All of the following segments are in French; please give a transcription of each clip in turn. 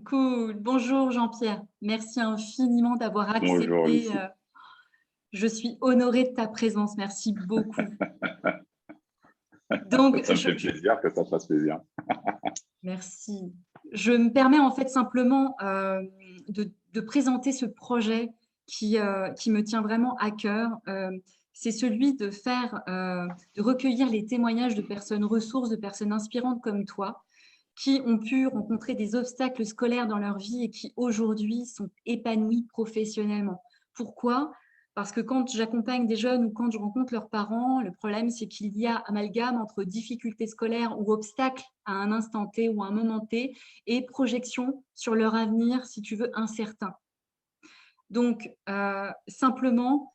Cool. Bonjour Jean-Pierre. Merci infiniment d'avoir Bonjour accepté. Lucie. Je suis honorée de ta présence. Merci beaucoup. Donc, Ça me fait plaisir que ça te fasse plaisir. merci. Je me permets en fait simplement de présenter ce projet qui me tient vraiment à cœur. C'est celui de recueillir les témoignages de personnes ressources, de personnes inspirantes comme toi, qui ont pu rencontrer des obstacles scolaires dans leur vie et qui aujourd'hui sont épanouis professionnellement. Pourquoi? Parce que quand j'accompagne des jeunes ou quand je rencontre leurs parents, le problème, c'est qu'il y a amalgame entre difficultés scolaires ou obstacles à un instant T ou à un moment T et projection sur leur avenir, si tu veux, incertain. Donc, simplement,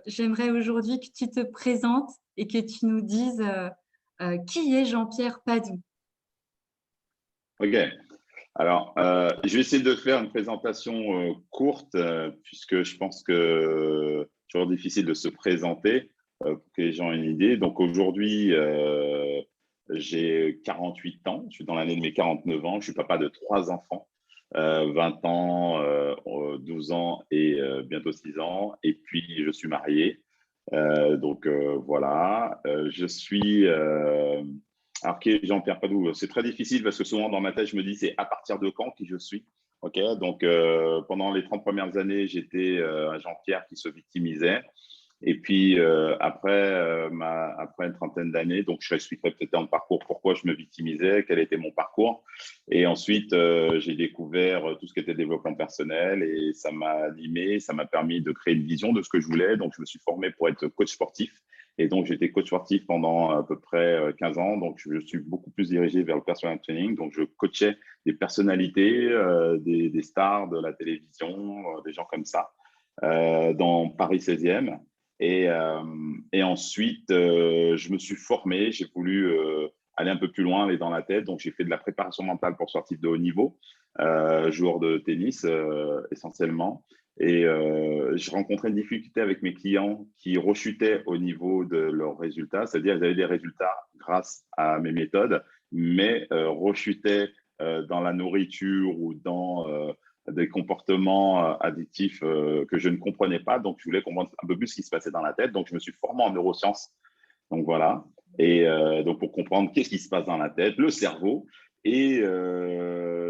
j'aimerais aujourd'hui que tu te présentes et que tu nous dises qui est Jean-Pierre Padoue. Ok. Alors, je vais essayer de faire une présentation courte puisque je pense que c'est toujours difficile de se présenter pour que les gens aient une idée. Donc aujourd'hui, j'ai 48 ans. Je suis dans l'année de mes 49 ans. Je suis papa de 3 enfants, 20 ans, 12 ans et bientôt 6 ans. Et puis, je suis marié. Voilà. Je suis alors, qui est Jean-Pierre Padoue? C'est très difficile parce que souvent dans ma tête, je me dis c'est à partir de quand qui je suis. Ok, donc pendant les 30 premières années, j'étais un Jean-Pierre qui se victimisait. Et puis après une trentaine d'années, donc je expliquerai peut-être dans le parcours pourquoi je me victimisais, quel était mon parcours. Et ensuite, j'ai découvert tout ce qui était développement personnel et ça m'a animé, ça m'a permis de créer une vision de ce que je voulais. Donc je me suis formé pour être coach sportif. Et donc, j'étais coach sportif pendant à peu près 15 ans. Donc, je suis beaucoup plus dirigé vers le personal training. Donc, je coachais des personnalités, des stars de la télévision, des gens comme ça, dans Paris 16e. Et ensuite, je me suis formé. J'ai voulu aller un peu plus loin, aller dans la tête. Donc, j'ai fait de la préparation mentale pour sportifs de haut niveau, joueur de tennis essentiellement. Et je rencontrais une difficulté avec mes clients qui rechutaient au niveau de leurs résultats, c'est-à-dire qu'ils avaient des résultats grâce à mes méthodes, mais rechutaient dans la nourriture ou dans des comportements addictifs que je ne comprenais pas. Donc, je voulais comprendre un peu plus ce qui se passait dans la tête. Donc, je me suis formé en neurosciences. Donc, voilà. Et donc, pour comprendre qu'est-ce qui se passe dans la tête, le cerveau. Et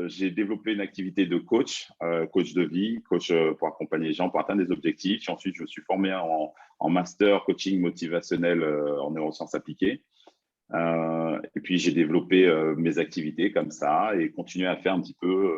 j'ai développé une activité de coach, coach de vie, coach pour accompagner les gens, pour atteindre des objectifs. Et ensuite, je me suis formé en master coaching motivationnel en neurosciences appliquées. Et puis, j'ai développé mes activités comme ça et continué à faire un petit peu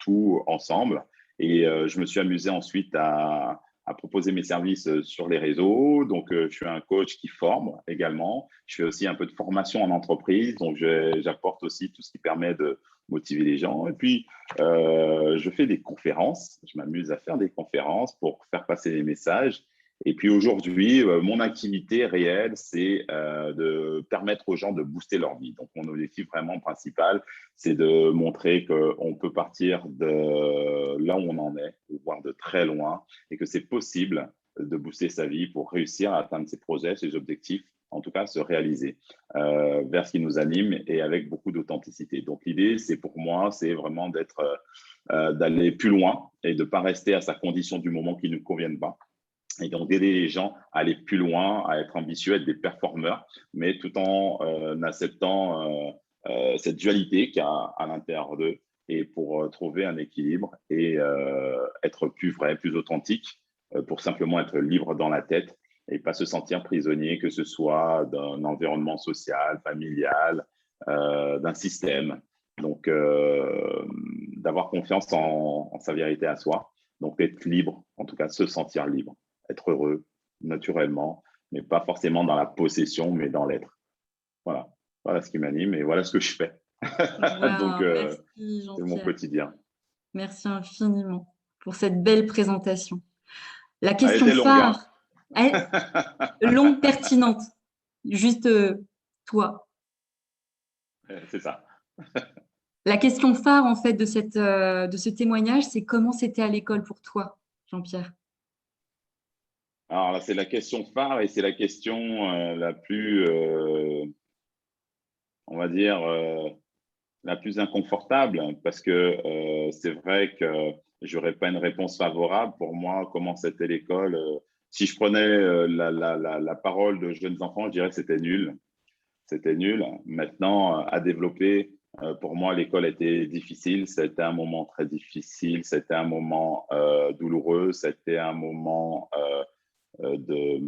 tout ensemble. Et je me suis amusé ensuite à proposer mes services sur les réseaux. Donc, je suis un coach qui forme également. Je fais aussi un peu de formation en entreprise. Donc, j'apporte aussi tout ce qui permet de motiver les gens. Et puis, je fais des conférences. Je m'amuse à faire des conférences pour faire passer les messages. Et puis aujourd'hui, mon activité réelle, c'est de permettre aux gens de booster leur vie. Donc, mon objectif vraiment principal, c'est de montrer qu'on peut partir de là où on en est, voire de très loin, et que c'est possible de booster sa vie pour réussir à atteindre ses projets, ses objectifs, en tout cas se réaliser vers ce qui nous anime et avec beaucoup d'authenticité. Donc, l'idée, c'est pour moi, c'est vraiment d'aller plus loin et de ne pas rester à sa condition du moment qui ne nous convienne pas. Et donc, d'aider les gens à aller plus loin, à être ambitieux, à être des performeurs, mais tout en acceptant cette dualité qu'il y a à l'intérieur d'eux et pour trouver un équilibre et être plus vrai, plus authentique, pour simplement être libre dans la tête et pas se sentir prisonnier, que ce soit d'un environnement social, familial, d'un système. Donc, d'avoir confiance en sa vérité à soi. Donc, être libre, en tout cas, se sentir libre, être heureux naturellement, mais pas forcément dans la possession, mais dans l'être. Voilà. Voilà ce qui m'anime et voilà ce que je fais. Donc, Wow, merci c'est mon Jean-Pierre. quotidien. Merci infiniment pour cette belle présentation. La Elle question était longue, hein. phare, longue, pertinente, juste toi. C'est ça. La question phare en fait de ce témoignage, c'est comment c'était à l'école pour toi, Jean-Pierre? Alors là, c'est la question phare et c'est la question la plus, on va dire, la plus inconfortable parce que c'est vrai que j'aurais pas une réponse favorable pour moi. Comment c'était l'école si je prenais la parole de jeunes enfants, je dirais que c'était nul. C'était nul. Maintenant, à développer, pour moi, l'école était difficile. C'était un moment très difficile. C'était un moment douloureux. C'était un moment de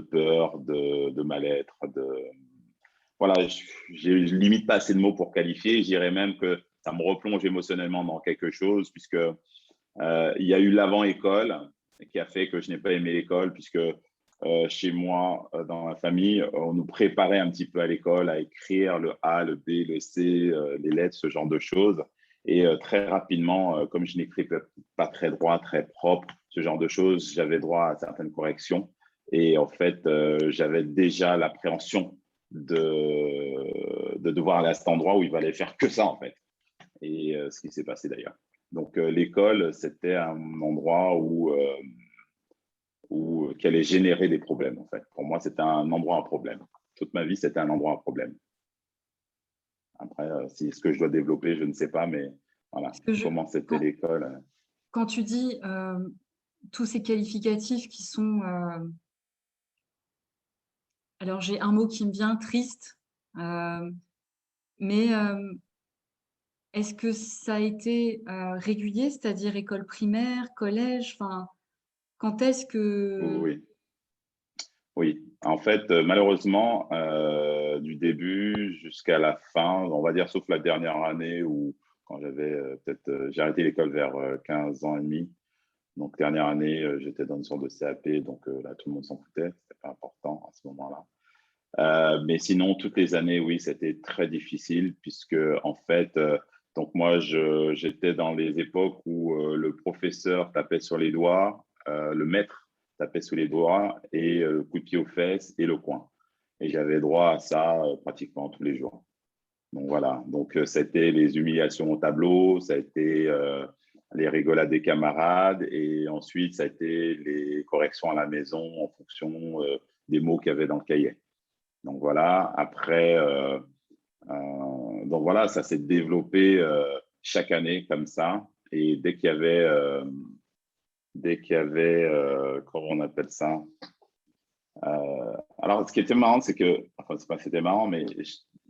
peur, de mal-être. Voilà, j'ai limite pas assez de mots pour qualifier. Je dirais même que ça me replonge émotionnellement dans quelque chose, puisque il y a eu l'avant-école qui a fait que je n'ai pas aimé l'école, puisque chez moi, dans la famille, on nous préparait un petit peu à l'école à écrire le A, le B, le C, les lettres, ce genre de choses. Et très rapidement, comme je n'écrivais pas très droit, très propre, ce genre de choses, j'avais droit à certaines corrections. Et en fait, j'avais déjà l'appréhension de devoir aller à cet endroit où il fallait faire que ça, en fait. Et ce qui s'est passé d'ailleurs. Donc, l'école, c'était un endroit où qui allait générer des problèmes, en fait. Pour moi, c'était un endroit à problème. Toute ma vie, c'était un endroit à problème. Après, si ce que je dois développer, je ne sais pas, mais voilà, comment c'était l'école. Quand tu dis tous ces qualificatifs qui sont… alors, j'ai un mot qui me vient, triste, mais est-ce que ça a été régulier, c'est-à-dire école primaire, collège, enfin, quand est-ce que… Oui, oui. En fait, malheureusement, du début jusqu'à la fin, on va dire, sauf la dernière année où, quand j'avais j'ai arrêté l'école vers 15 ans et demi. Donc, dernière année, j'étais dans une sorte de CAP, donc là, tout le monde s'en foutait, c'était pas important à ce moment-là. Mais sinon, toutes les années, oui, c'était très difficile puisque, en fait, donc moi, j'étais dans les époques où le professeur tapait sur les doigts, le maître tapait sur les doigts et coup de pied aux fesses et le coin. Et j'avais droit à ça pratiquement tous les jours. Donc voilà, donc c'était les humiliations au tableau, ça a été les rigolades des camarades et ensuite ça a été les corrections à la maison en fonction des mots qu'il y avait dans le cahier. Donc voilà, après, donc voilà, ça s'est développé chaque année comme ça. Et dès qu'il y avait, comment on appelle ça, alors, ce qui était marrant, c'est que, enfin, c'est pas que c'était marrant, mais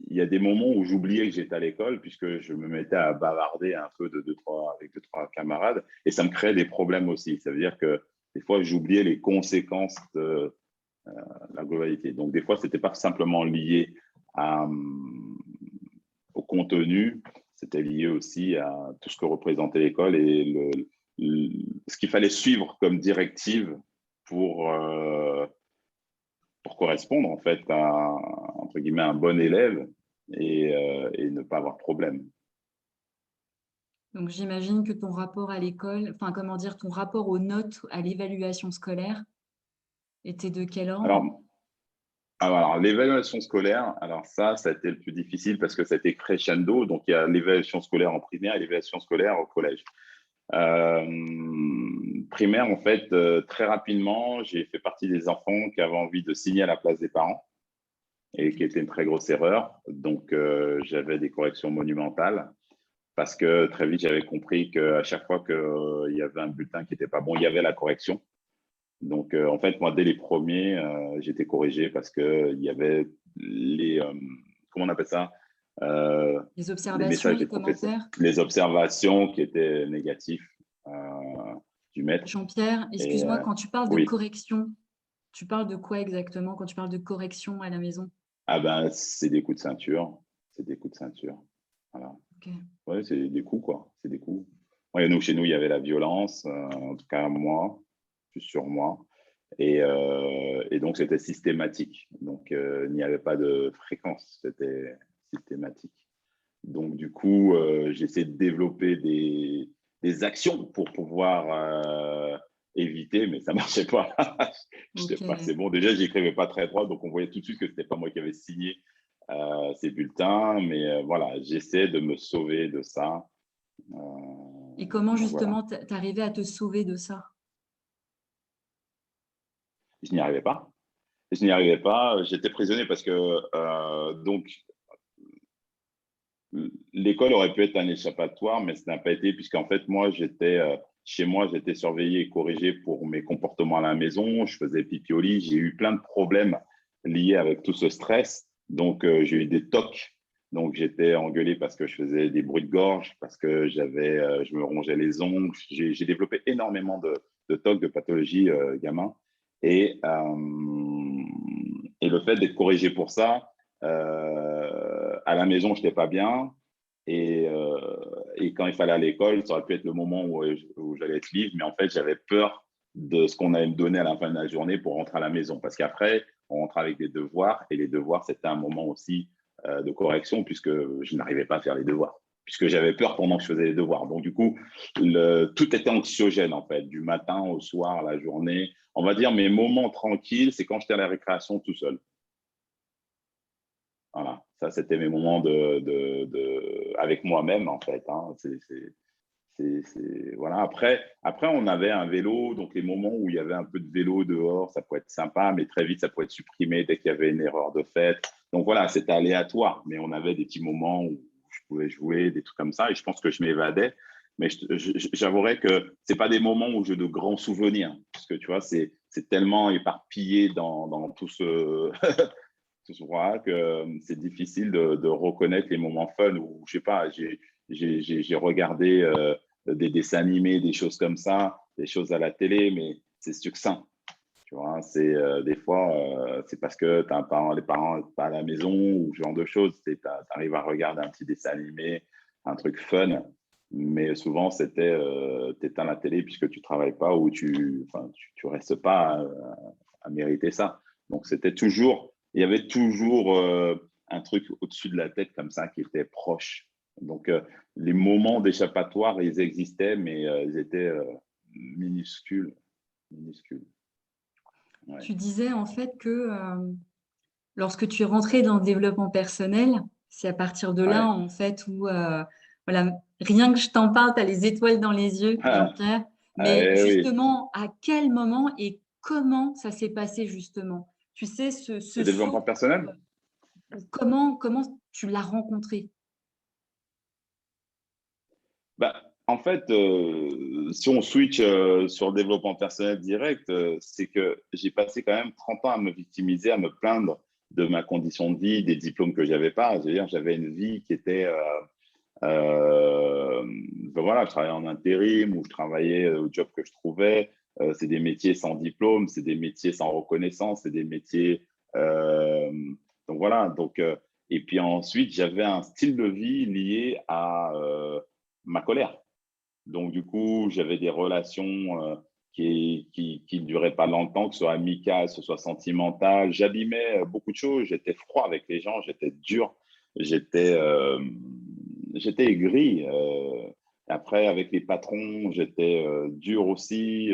il y a des moments où j'oubliais que j'étais à l'école puisque je me mettais à bavarder un peu avec deux, trois camarades et ça me créait des problèmes aussi. Ça veut dire que des fois, j'oubliais les conséquences de la globalité. Donc, des fois, c'était pas simplement lié à, au contenu, c'était lié aussi à tout ce que représentait l'école et ce qu'il fallait suivre comme directive pour correspondre en fait à entre guillemets un bon élève et ne pas avoir de problème. Donc, j'imagine que ton rapport à l'école, enfin, comment dire, ton rapport aux notes, à l'évaluation scolaire était de quel ordre? Alors, alors l'évaluation scolaire, alors ça a été le plus difficile parce que ça a été crescendo. Donc, il y a l'évaluation scolaire en primaire et l'évaluation scolaire au collège. Euh, Primaire, en fait, très rapidement, j'ai fait partie des enfants qui avaient envie de signer à la place des parents et qui était une très grosse erreur. Donc, j'avais des corrections monumentales parce que très vite, j'avais compris qu'à chaque fois qu'il y avait un bulletin qui n'était pas bon, il y avait la correction. Donc, en fait, moi, dès les premiers, j'étais corrigé parce qu'il y avait comment on appelle ça, Les les observations, messages les des professeurs, commentaires? les observations qui étaient négatifs du maître. Jean-Pierre, Et excuse-moi, quand tu parles de oui, correction, tu parles de quoi exactement quand tu parles de correction à la maison? ah ben, c'est des coups de ceinture. C'est des coups de ceinture. Voilà. Ok. Ouais, c'est des coups, quoi. C'est des coups. Ouais, nous, chez nous, il y avait la violence, en tout cas moi, plus sur moi. Et donc, c'était systématique. Donc, il n'y avait pas de fréquence, c'était systématique. Donc, du coup, j'essaie de développer des actions pour pouvoir éviter, mais ça ne marchait pas. Je Ok. n'étais pas assez bon. Déjà, j'écrivais pas très droit, donc on voyait tout de suite que ce n'était pas moi qui avais signé ces bulletins. Mais voilà, j'essaie de me sauver de ça. Et comment Donc voilà, justement t'arrivais à te sauver de ça? je n'y arrivais pas. Je n'y arrivais pas. J'étais prisonnier parce que donc l'école aurait pu être un échappatoire, mais ça n'a pas été, puisqu'en fait, moi, chez moi, j'étais surveillé et corrigé pour mes comportements à la maison. Je faisais pipi au lit. J'ai eu plein de problèmes liés avec tout ce stress. Donc, j'ai eu des TOC. Donc, j'étais engueulé parce que je faisais des bruits de gorge, parce que je me rongeais les ongles. J'ai développé énormément de TOC, de pathologies gamin. Et, euh, et le fait d'être corrigé pour ça, à la maison, je n'étais pas bien. Et quand il fallait aller à l'école, ça aurait pu être le moment où j'allais être libre, mais en fait, j'avais peur de ce qu'on allait me donner à la fin de la journée pour rentrer à la maison. Parce qu'après, on rentrait avec des devoirs, et les devoirs, c'était un moment aussi de correction, puisque je n'arrivais pas à faire les devoirs, puisque j'avais peur pendant que je faisais les devoirs. Donc, du coup, tout était anxiogène, en fait, du matin au soir, la journée. On va dire, mes moments tranquilles, c'est quand j'étais à la récréation tout seul. Voilà, ça, c'était mes moments avec moi-même, en fait. Hein. Voilà. Après, on avait un vélo, donc les moments où il y avait un peu de vélo dehors, ça pouvait être sympa, mais très vite, ça pouvait être supprimé dès qu'il y avait une erreur de fait. Donc voilà, c'était aléatoire, mais on avait des petits moments où je pouvais jouer, des trucs comme ça, et je pense que je m'évadais. Mais j'avouerais que c'est pas des moments où j'ai de grands souvenirs, parce que tu vois, c'est tellement éparpillé dans tout ce, je crois que c'est difficile de reconnaître les moments fun où, je sais pas, j'ai regardé des dessins animés, des choses comme ça, des choses à la télé, mais c'est succinct. Tu vois, c'est des fois, c'est parce que les parents sont pas à la maison ou ce genre de choses. Tu arrives à regarder un petit dessin animé, un truc fun, mais souvent, c'était t'éteins la télé puisque tu travailles pas ou tu restes pas à mériter ça. Donc, il y avait toujours un truc au-dessus de la tête comme ça qui était proche. Donc, les moments d'échappatoire, ils existaient, mais ils étaient minuscules, minuscules. Ouais. Tu disais en fait que lorsque tu es rentré dans le développement personnel, c'est à partir de là Ouais. en fait où voilà, rien que je t'en parle, tu as les étoiles dans les yeux, Ah, Jean-Pierre. Mais eh oui, justement, à quel moment et comment ça s'est passé justement? Tu sais, ce le développement saut, personnel. comment tu l'as rencontré? Bah, en fait, si on switch sur le développement personnel direct, c'est que j'ai passé quand même 30 ans à me victimiser, à me plaindre de ma condition de vie, des diplômes que j'avais pas. Je veux dire, j'avais une vie qui était ben voilà, je travaillais en intérim ou je travaillais au job que je trouvais. C'est des métiers sans diplôme, c'est des métiers sans reconnaissance, c'est des métiers. euh, donc voilà. Et puis ensuite, j'avais un style de vie lié à ma colère. Donc du coup, j'avais des relations qui ne duraient pas longtemps, que ce soit amicales, que ce soit sentimentales. J'abîmais beaucoup de choses. J'étais froid avec les gens, j'étais dur, j'étais j'étais aigri. Après, avec les patrons, j'étais dur aussi,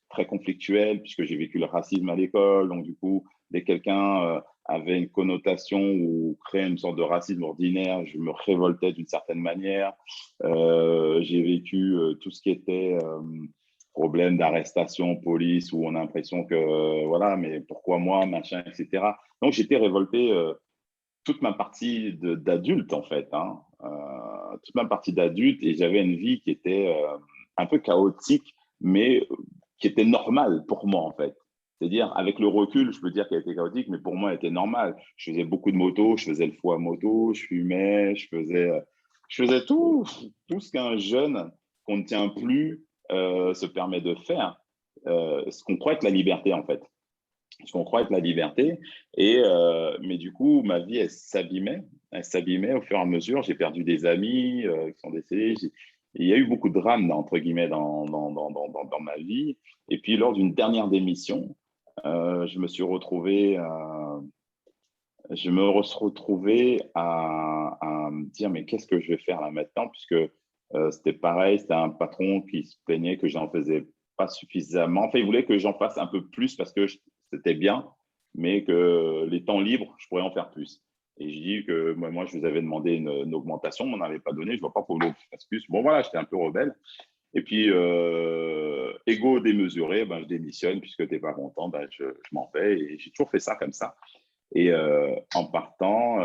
très conflictuel, puisque j'ai vécu le racisme à l'école. Donc, du coup, dès que quelqu'un avait une connotation ou créait une sorte de racisme ordinaire, je me révoltais d'une certaine manière. J'ai vécu tout ce qui était problème d'arrestation, police, où on a l'impression que, voilà, mais pourquoi moi, machin, etc. Donc, j'étais révolté toute ma partie d'adulte, en fait, hein, toute ma partie d'adulte, et j'avais une vie qui était un peu chaotique, mais qui était normale pour moi, en fait. C'est-à-dire, avec le recul, je peux dire qu'elle était chaotique, mais pour moi, elle était normale. Je faisais beaucoup de motos, je faisais le fou à moto, je fumais, je faisais tout ce qu'un jeune qu'on ne tient plus se permet de faire, ce qu'on croit être la liberté, en fait, ce qu'on croit être la liberté. Mais du coup, ma vie, elle s'abîmait au fur et à mesure. J'ai perdu des amis qui sont décédés. Il y a eu beaucoup de drames, entre guillemets, dans ma vie. Et puis, lors d'une dernière démission, je me suis retrouvé, à me dire, mais qu'est-ce que je vais faire là maintenant? Puisque c'était pareil, c'était un patron qui se plaignait que j'en faisais pas suffisamment. Enfin, il voulait que j'en fasse un peu plus parce que c'était bien, mais que les temps libres, je pourrais en faire plus. Et je dis que moi, je vous avais demandé une augmentation, on m'en avait pas donné, je vois pas pour l'autre excuse. Bon, voilà, j'étais un peu rebelle. Et puis, ego démesuré, ben, je démissionne, puisque tu n'es pas content, ben, je m'en vais. Et j'ai toujours fait ça comme ça. Et en partant,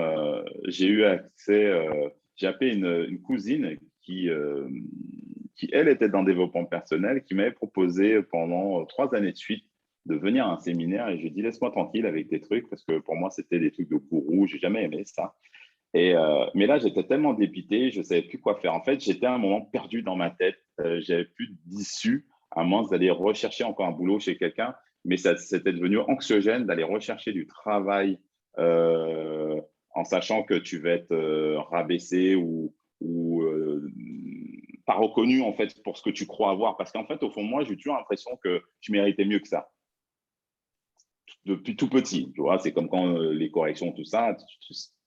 j'ai eu accès j'ai appelé une cousine qui, elle, était dans le développement personnel, qui m'avait proposé pendant 3 années de suite de venir à un séminaire. Et j'ai dit, laisse-moi tranquille avec tes trucs, parce que pour moi, c'était des trucs de gourou. J'ai jamais aimé ça. Mais là, j'étais tellement dépité, je ne savais plus quoi faire. En fait, j'étais à un moment perdu dans ma tête. J'avais plus d'issue, à moins d'aller rechercher encore un boulot chez quelqu'un. Mais ça, c'était devenu anxiogène d'aller rechercher du travail en sachant que tu vas être rabaissé ou pas reconnu en fait pour ce que tu crois avoir. Parce qu'en fait, au fond de moi, j'ai toujours l'impression que je méritais mieux que ça. Depuis tout petit, tu vois, c'est comme quand les corrections, tout ça,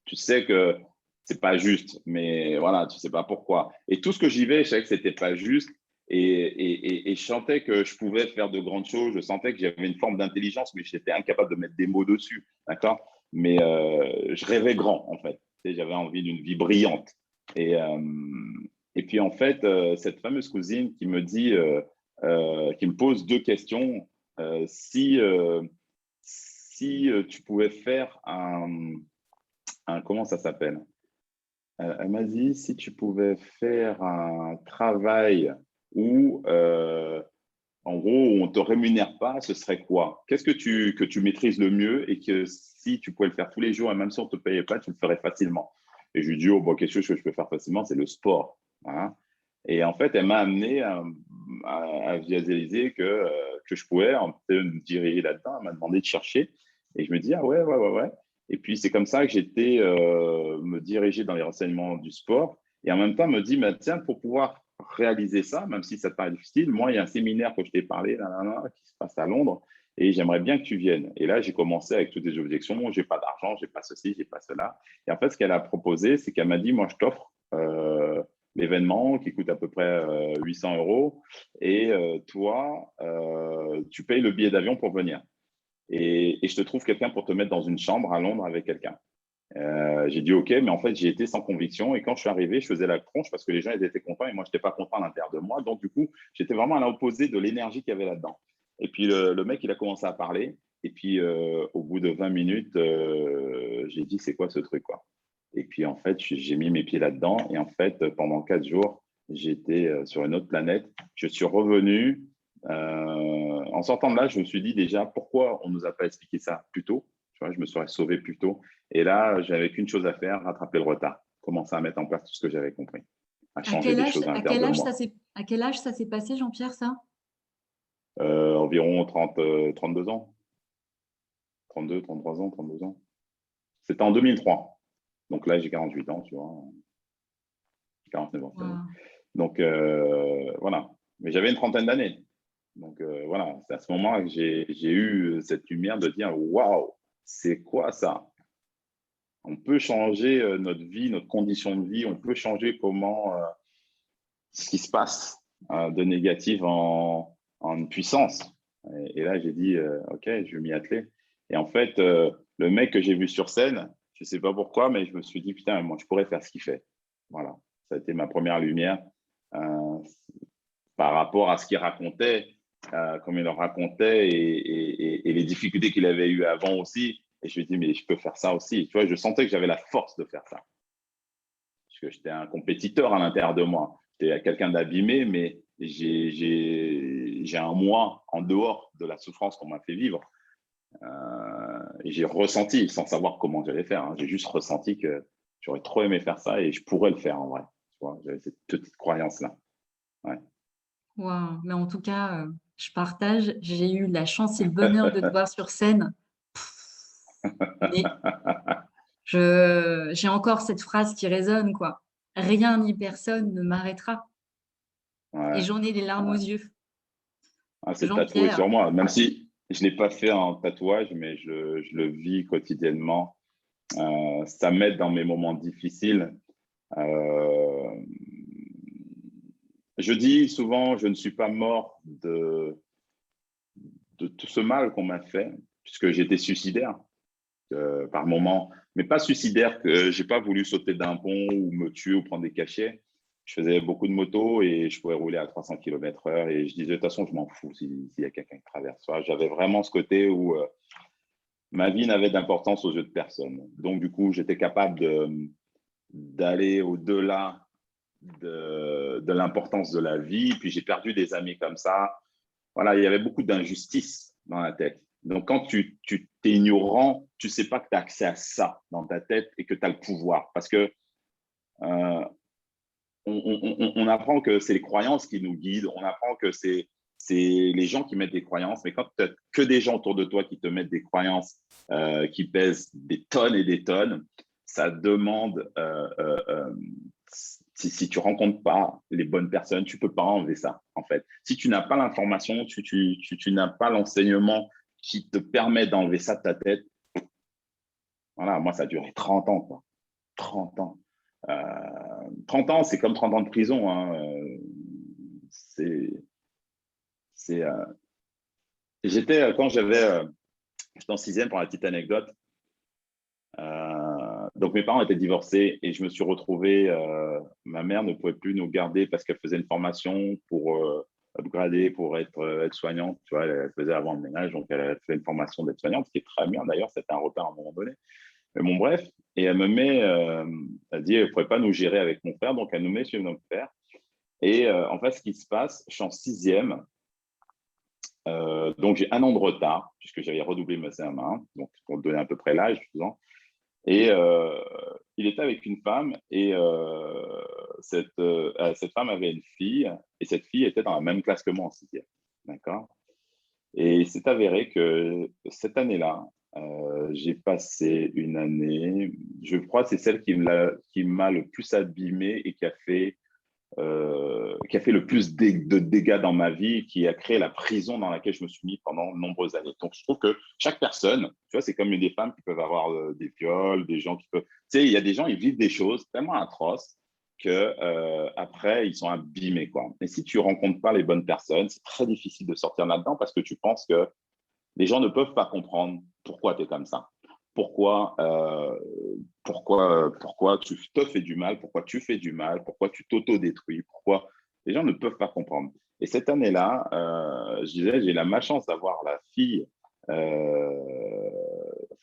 tu sais que c'est pas juste, mais voilà, tu sais pas pourquoi. Et tout ce que j'y vais, je savais que c'était pas juste et je sentais que je pouvais faire de grandes choses, je sentais que j'avais une forme d'intelligence, mais j'étais incapable de mettre des mots dessus, d'accord? Mais je rêvais grand, en fait. Tu sais, j'avais envie d'une vie brillante. Et, euh, et puis, en fait, cette fameuse cousine qui me dit, qui me pose 2 questions, si tu pouvais faire comment ça s'appelle? Elle m'a dit, si tu pouvais faire un travail où, en gros, où on ne te rémunère pas, ce serait quoi? Qu'est-ce que tu maîtrises le mieux et que si tu pouvais le faire tous les jours et même si on ne te payait pas, tu le ferais facilement? Et je lui dis, oh, bon, quelque chose que je peux faire facilement, c'est le sport. Hein. Et en fait, elle m'a amené à visualiser que je pouvais me diriger là-dedans. Elle m'a demandé de chercher. Et je me dis, ah ouais, ouais, ouais, ouais. Et puis, c'est comme ça que j'étais me diriger dans les renseignements du sport. Et en même temps, me dit, mais tiens, pour pouvoir réaliser ça, même si ça te paraît difficile, moi, il y a un séminaire que je t'ai parlé là, qui se passe à Londres et j'aimerais bien que tu viennes. Et là, j'ai commencé avec toutes les objections. J'ai pas d'argent, j'ai pas ceci, j'ai pas cela. Et en fait, ce qu'elle a proposé, c'est qu'elle m'a dit, moi, je t'offre l'événement qui coûte à peu près 800 euros et toi, tu payes le billet d'avion pour venir. Et je te trouve quelqu'un pour te mettre dans une chambre à Londres avec quelqu'un. J'ai dit OK, mais en fait, j'ai été sans conviction. Et quand je suis arrivé, je faisais la tronche parce que les gens ils étaient contents et moi, je n'étais pas content à l'intérieur de moi. Donc, du coup, j'étais vraiment à l'opposé de l'énergie qu'il y avait là-dedans. Et puis, le mec, il a commencé à parler. Et puis, au bout de 20 minutes, j'ai dit, c'est quoi ce truc, quoi? Et puis, en fait, j'ai mis mes pieds là-dedans. Et en fait, pendant 4 jours, j'étais sur une autre planète. Je suis revenu. En sortant de là, je me suis dit déjà, pourquoi on ne nous a pas expliqué ça plus tôt? Tu vois, je me serais sauvé plus tôt. Et là, j'avais qu'une chose à faire, rattraper le retard, commencer à mettre en place tout ce que j'avais compris, à changer des choses à l'intérieur de moi. À quel âge ça s'est passé, Jean-Pierre, ça? Environ 30, 32 ans, 32, 33 ans, 32 ans. C'était en 2003. Donc là, j'ai 48 ans, tu vois, 49 ans. Wow. Donc voilà. Mais j'avais une trentaine d'années. Donc voilà, c'est à ce moment que j'ai eu cette lumière de dire waouh, c'est quoi ça? On peut changer notre vie, notre condition de vie, on peut changer comment ce qui se passe de négatif en une puissance. Et là, j'ai dit, OK, je vais m'y atteler. Et en fait, le mec que j'ai vu sur scène, je ne sais pas pourquoi, mais je me suis dit, putain, moi, je pourrais faire ce qu'il fait. Voilà, ça a été ma première lumière par rapport à ce qu'il racontait, comme il le racontait et les difficultés qu'il avait eues avant aussi. Et je me suis dit, mais je peux faire ça aussi. Tu vois, je sentais que j'avais la force de faire ça. Parce que j'étais un compétiteur à l'intérieur de moi. J'étais quelqu'un d'abîmé, mais j'ai un moi en dehors de la souffrance qu'on m'a fait vivre. Et j'ai ressenti, sans savoir comment j'allais faire, hein, j'ai juste ressenti que j'aurais trop aimé faire ça et je pourrais le faire en vrai. Tu vois, j'avais cette petite croyance-là. Ouais. Wow. Mais en tout cas, je partage. J'ai eu la chance et le bonheur de te voir sur scène. Mais j'ai encore cette phrase qui résonne, quoi. Rien ni personne ne m'arrêtera. Et Ouais, j'en ai les larmes aux ouais. yeux. Ah, c'est tatoué Jean-Pierre, sur moi, même si je ne l'ai pas fait en tatouage, mais je le vis quotidiennement. Ça m'aide dans mes moments difficiles. Euh, je dis souvent, je ne suis pas mort de tout ce mal qu'on m'a fait, puisque j'étais suicidaire par moment, mais pas suicidaire que j'ai pas voulu sauter d'un pont ou me tuer ou prendre des cachets. Je faisais beaucoup de motos et je pouvais rouler à 300 km/h et je disais de toute façon, je m'en fous s'il y a quelqu'un qui traverse. J'avais vraiment ce côté où ma vie n'avait d'importance aux yeux de personne. Donc, du coup, j'étais capable d'aller au-delà de l'importance de la vie. Puis j'ai perdu des amis comme ça. Voilà, il y avait beaucoup d'injustice dans la tête. Donc, quand tu t'es ignorant, tu ne sais pas que tu as accès à ça dans ta tête et que tu as le pouvoir. Parce que euh, on apprend que c'est les croyances qui nous guident, on apprend que c'est les gens qui mettent des croyances, mais quand tu n'as que des gens autour de toi qui te mettent des croyances qui pèsent des tonnes et des tonnes, ça demande, si tu ne rencontres pas les bonnes personnes, tu ne peux pas enlever ça, en fait. Si tu n'as pas l'information, tu n'as pas l'enseignement qui te permet d'enlever ça de ta tête, voilà, moi, ça a duré 30 ans, quoi. 30 ans. 30 ans, c'est comme 30 ans de prison. Hein. C'est, j'étais, quand j'étais en sixième, pour la petite anecdote, donc mes parents étaient divorcés et je me suis retrouvé, ma mère ne pouvait plus nous garder parce qu'elle faisait une formation pour upgrader, pour être aide-soignante. Tu vois, elle faisait avant le ménage, donc elle a fait une formation d'aide-soignante, ce qui est très bien d'ailleurs, c'était un repère à un moment donné. Mais bon, bref, et elle me met, elle dit, elle ne pourrait pas nous gérer avec mon frère, donc elle nous met chez notre père. Et en fait, ce qui se passe, je suis en sixième, donc j'ai un an de retard, puisque j'avais redoublé ma CM1, donc pour donner à peu près l'âge, et il était avec une femme, et cette femme avait une fille, et cette fille était dans la même classe que moi en sixième. D'accord? Et c'est avéré que cette année-là, j'ai passé une année, je crois que c'est celle qui m'a le plus abîmé et qui a fait le plus de dégâts dans ma vie, qui a créé la prison dans laquelle je me suis mis pendant de nombreuses années. Donc, je trouve que chaque personne, tu vois, c'est comme des femmes qui peuvent avoir des viols, des gens qui peuvent… Tu sais, il y a des gens, ils vivent des choses tellement atroces que après ils sont abîmés, quoi. Et si tu rencontres pas les bonnes personnes, c'est très difficile de sortir là-dedans parce que tu penses que les gens ne peuvent pas comprendre pourquoi tu es comme ça. Pourquoi, pourquoi tu te fais du mal, pourquoi tu fais du mal, pourquoi tu t'auto-détruis, pourquoi les gens ne peuvent pas comprendre. Et cette année-là, je disais, j'ai la malchance d'avoir la fille, enfin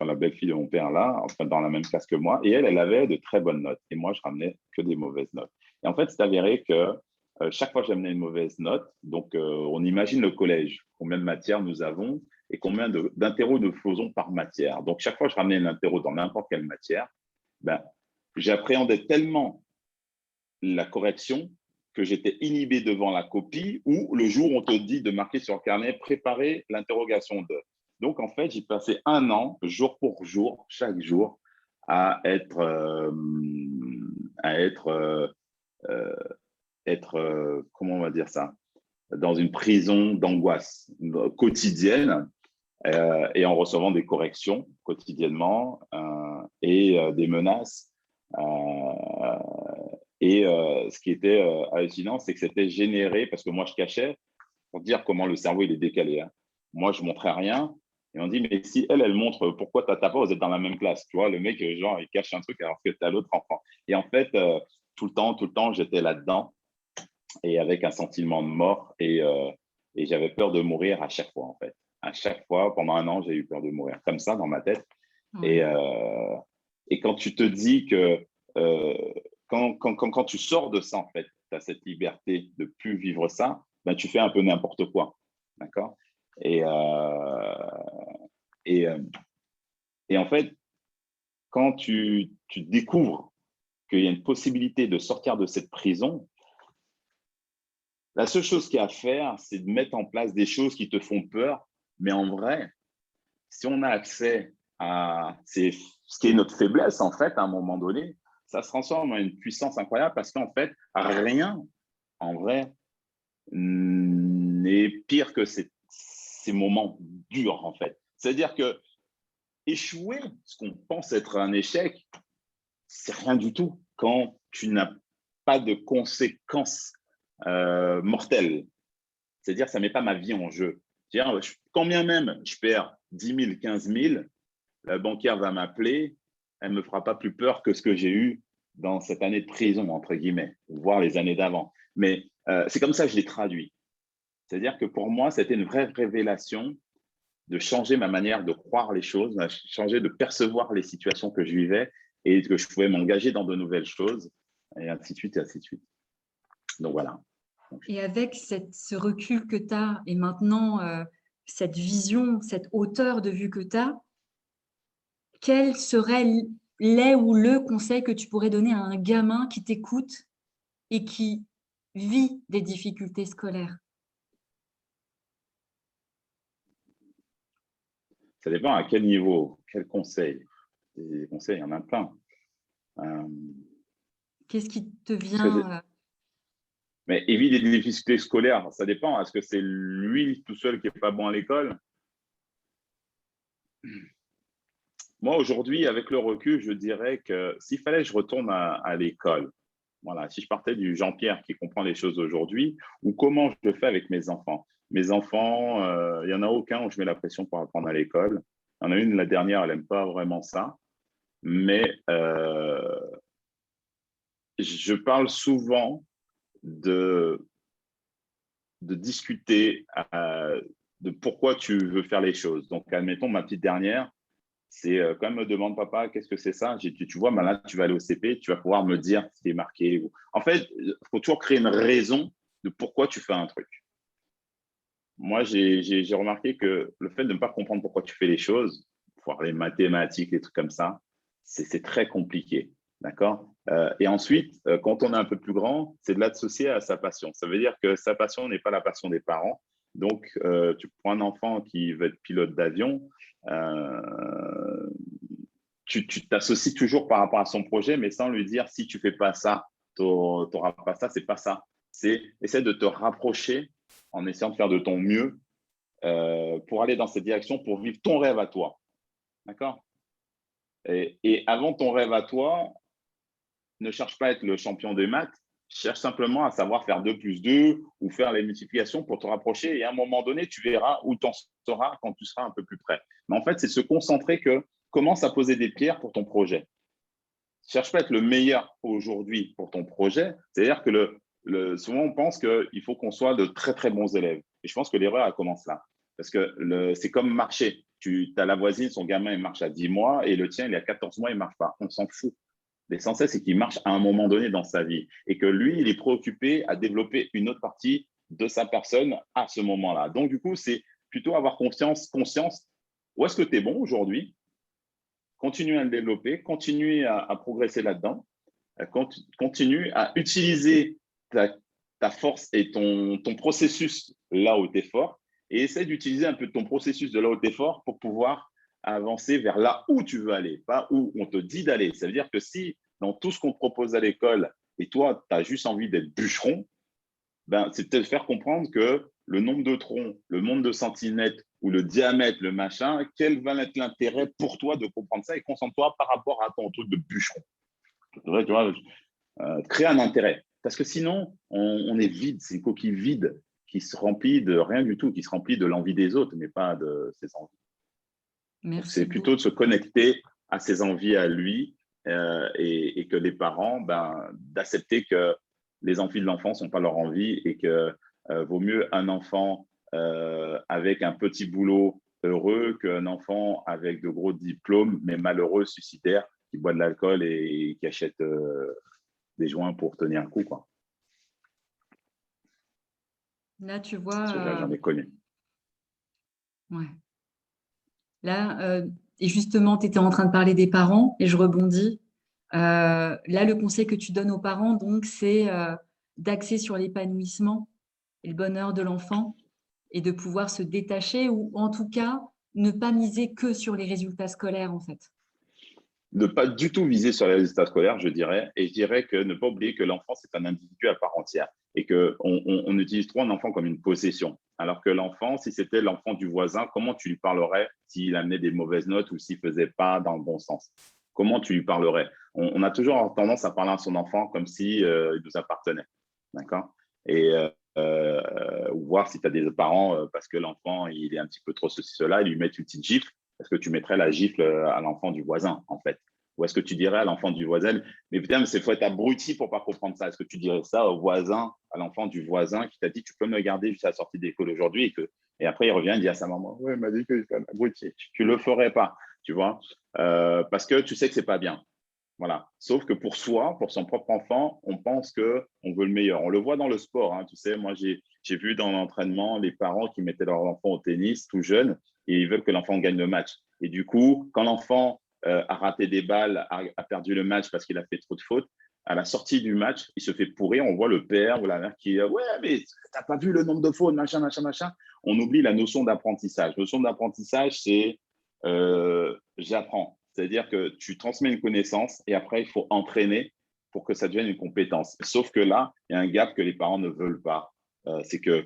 la belle-fille de mon père là, enfin, dans la même classe que moi, et elle avait de très bonnes notes. Et moi, je ramenais que des mauvaises notes. Et en fait, c'est avéré que chaque fois que j'amenais une mauvaise note, donc on imagine le collège, combien de matières nous avons, et combien d'interros nous faisons par matière. Donc, chaque fois que je ramenais un interro dans n'importe quelle matière, ben, j'appréhendais tellement la correction que j'étais inhibé devant la copie ou le jour où on te dit de marquer sur le carnet, préparer l'interrogation de. Donc, en fait, j'ai passé un an, jour pour jour, chaque jour, à être, comment on va dire ça, dans une prison d'angoisse quotidienne et en recevant des corrections quotidiennement et des menaces. Ce qui était hallucinant, c'est que c'était généré, parce que moi je cachais, pour dire comment le cerveau il est décalé. Hein. Moi je montrais rien, et on dit, mais si elle montre pourquoi t'as pas, vous êtes dans la même classe. Tu vois, le mec, genre, il cache un truc alors que t'as l'autre enfant. Et en fait, tout le temps, j'étais là-dedans, et avec un sentiment de mort, et j'avais peur de mourir à chaque fois, en fait. À chaque fois, pendant un an, j'ai eu peur de mourir, comme ça, dans ma tête. Ouais. Et quand tu te dis que quand tu sors de ça, en fait, tu as cette liberté de plus vivre ça, ben, tu fais un peu n'importe quoi. D'accord et, et, euh, et en fait, quand tu découvres qu'il y a une possibilité de sortir de cette prison, la seule chose qu'il y a à faire, c'est de mettre en place des choses qui te font peur. Mais en vrai, si on a accès à ce qui est notre faiblesse, en fait, à un moment donné, ça se transforme en une puissance incroyable parce qu'en fait, rien, en vrai, n'est pire que ces moments durs, en fait. C'est-à-dire que échouer, ce qu'on pense être un échec, c'est rien du tout quand tu n'as pas de conséquences mortelles. C'est-à-dire, ça ne met pas ma vie en jeu. Quand bien même je perds 10 000, 15 000, la banquière va m'appeler, elle ne me fera pas plus peur que ce que j'ai eu dans cette année de prison, entre guillemets, voire les années d'avant. Mais c'est comme ça que je l'ai traduit. C'est-à-dire que pour moi, c'était une vraie révélation de changer ma manière de croire les choses, de changer de percevoir les situations que je vivais et que je pouvais m'engager dans de nouvelles choses, et ainsi de suite, et ainsi de suite. Donc voilà. Et avec ce recul que tu as et maintenant cette vision, cette hauteur de vue que tu as, quel serait les ou le conseil que tu pourrais donner à un gamin qui t'écoute et qui vit des difficultés scolaires? Ça dépend à quel niveau, quel conseil. Des conseils, il y en a plein. Qu'est-ce qui te Parce que vient mais éviter des difficultés scolaires, ça dépend. Est-ce que c'est lui tout seul qui n'est pas bon à l'école? Moi, aujourd'hui, avec le recul, je dirais que s'il fallait que je retourne à l'école, voilà, si je partais du Jean-Pierre qui comprend les choses aujourd'hui, ou comment je le fais avec mes enfants. Mes enfants, il n'y en a aucun où je mets la pression pour apprendre à l'école. Il y en a une, la dernière, elle n'aime pas vraiment ça. Mais je parle souvent de discuter de pourquoi tu veux faire les choses. Donc, admettons, ma petite dernière, c'est quand elle me demande, papa, qu'est-ce que c'est ça? J'ai dit, tu vois, là, tu vas aller au CP, tu vas pouvoir me dire ce qui est marqué. En fait, il faut toujours créer une raison de pourquoi tu fais un truc. Moi, j'ai remarqué que le fait de ne pas comprendre pourquoi tu fais les choses, voir les mathématiques, les trucs comme ça, c'est très compliqué. D'accord? Et ensuite, quand on est un peu plus grand, c'est de l'associer à sa passion. Ça veut dire que sa passion n'est pas la passion des parents. Donc, tu prends un enfant qui veut être pilote d'avion, tu t'associes toujours par rapport à son projet, mais sans lui dire si tu fais pas ça, tu n'auras pas ça, c'est pas ça. C'est essayer de te rapprocher en essayant de faire de ton mieux pour aller dans cette direction, pour vivre ton rêve à toi. D'accord? Et avant ton rêve à toi, ne cherche pas à être le champion des maths, cherche simplement à savoir faire 2 plus 2 ou faire les multiplications pour te rapprocher. Et à un moment donné, tu verras où tu en seras quand tu seras un peu plus près. Mais en fait, c'est se concentrer que commence à poser des pierres pour ton projet. Cherche pas à être le meilleur aujourd'hui pour ton projet. C'est-à-dire que souvent, on pense qu'il faut qu'on soit de très, très bons élèves. Et je pense que l'erreur, elle commence là. Parce que c'est comme marcher. Tu as la voisine, son gamin, il marche à 10 mois et le tien, il a 14 mois, il ne marche pas. On s'en fout. L'essentiel, c'est qu'il marche à un moment donné dans sa vie et que lui, il est préoccupé à développer une autre partie de sa personne à ce moment-là. Donc, du coup, c'est plutôt avoir conscience où est-ce que tu es bon aujourd'hui, continuer à le développer, continuer à progresser là-dedans, continue à utiliser ta force et ton processus là où tu es fort et essaie d'utiliser un peu ton processus de là où tu es fort pour pouvoir avancer vers là où tu veux aller, pas où on te dit d'aller. Ça veut dire que si dans tout ce qu'on te propose à l'école et toi, tu as juste envie d'être bûcheron, ben, c'est de te faire comprendre que le nombre de troncs, le nombre de centimètres ou le diamètre, le machin, quel va être l'intérêt pour toi de comprendre ça et concentre-toi par rapport à ton truc de bûcheron. Tu vois, créer un intérêt. Parce que sinon, on est vide, c'est une coquille vide qui se remplit de rien du tout, qui se remplit de l'envie des autres, mais pas de ses envies. Donc, Merci c'est beaucoup. plutôt de se connecter à ses envies à lui et que les parents, d'accepter que les envies de l'enfant ne sont pas leur envie et que vaut mieux un enfant avec un petit boulot heureux qu'un enfant avec de gros diplômes, mais malheureux, suicidaire, qui boit de l'alcool et qui achète des joints pour tenir un coup, quoi. Là, tu Là, vois, j'en ai connu. ouais. Là, et justement, tu étais en train de parler des parents et je rebondis. Là, le conseil que tu donnes aux parents, donc, c'est d'axer sur l'épanouissement et le bonheur de l'enfant et de pouvoir se détacher ou en tout cas ne pas miser que sur les résultats scolaires, en fait. Ne pas du tout viser sur les résultats scolaires, je dirais, et je dirais que ne pas oublier que l'enfant, c'est un individu à part entière et qu'on utilise trop un enfant comme une possession. Alors que l'enfant, si c'était l'enfant du voisin, comment tu lui parlerais s'il amenait des mauvaises notes ou s'il ne faisait pas dans le bon sens? Comment tu lui parlerais? On a toujours tendance à parler à son enfant comme si il nous appartenait. D'accord? Et ou voir si tu as des parents, parce que l'enfant, il est un petit peu trop ceci, cela, ils lui mettent une petite gifle. Est-ce que tu mettrais la gifle à l'enfant du voisin, en fait? Ou est-ce que tu dirais à l'enfant du voisin, mais putain, mais c'est faut être abruti pour pas comprendre ça. Est-ce que tu dirais ça au voisin, à l'enfant du voisin qui t'a dit, tu peux me garder jusqu'à la sortie d'école aujourd'hui et après il revient et dit à sa maman, ouais, il m'a dit que j'étais un abruti. Tu le ferais pas, tu vois, parce que tu sais que c'est pas bien. Voilà. Sauf que pour soi, pour son propre enfant, on pense qu'on veut le meilleur. On le voit dans le sport. Hein. Tu sais, moi, j'ai vu dans l'entraînement les parents qui mettaient leur enfant au tennis tout jeune et ils veulent que l'enfant gagne le match. Et du coup, quand l'enfant a raté des balles, a perdu le match parce qu'il a fait trop de fautes, à la sortie du match, il se fait pourrir. On voit le père ou la mère qui est ouais, mais t'as pas vu le nombre de fautes, machin, machin, machin. On oublie la notion d'apprentissage. La notion d'apprentissage, c'est j'apprends. C'est-à-dire que tu transmets une connaissance et après, il faut entraîner pour que ça devienne une compétence. Sauf que là, il y a un gap que les parents ne veulent pas. C'est que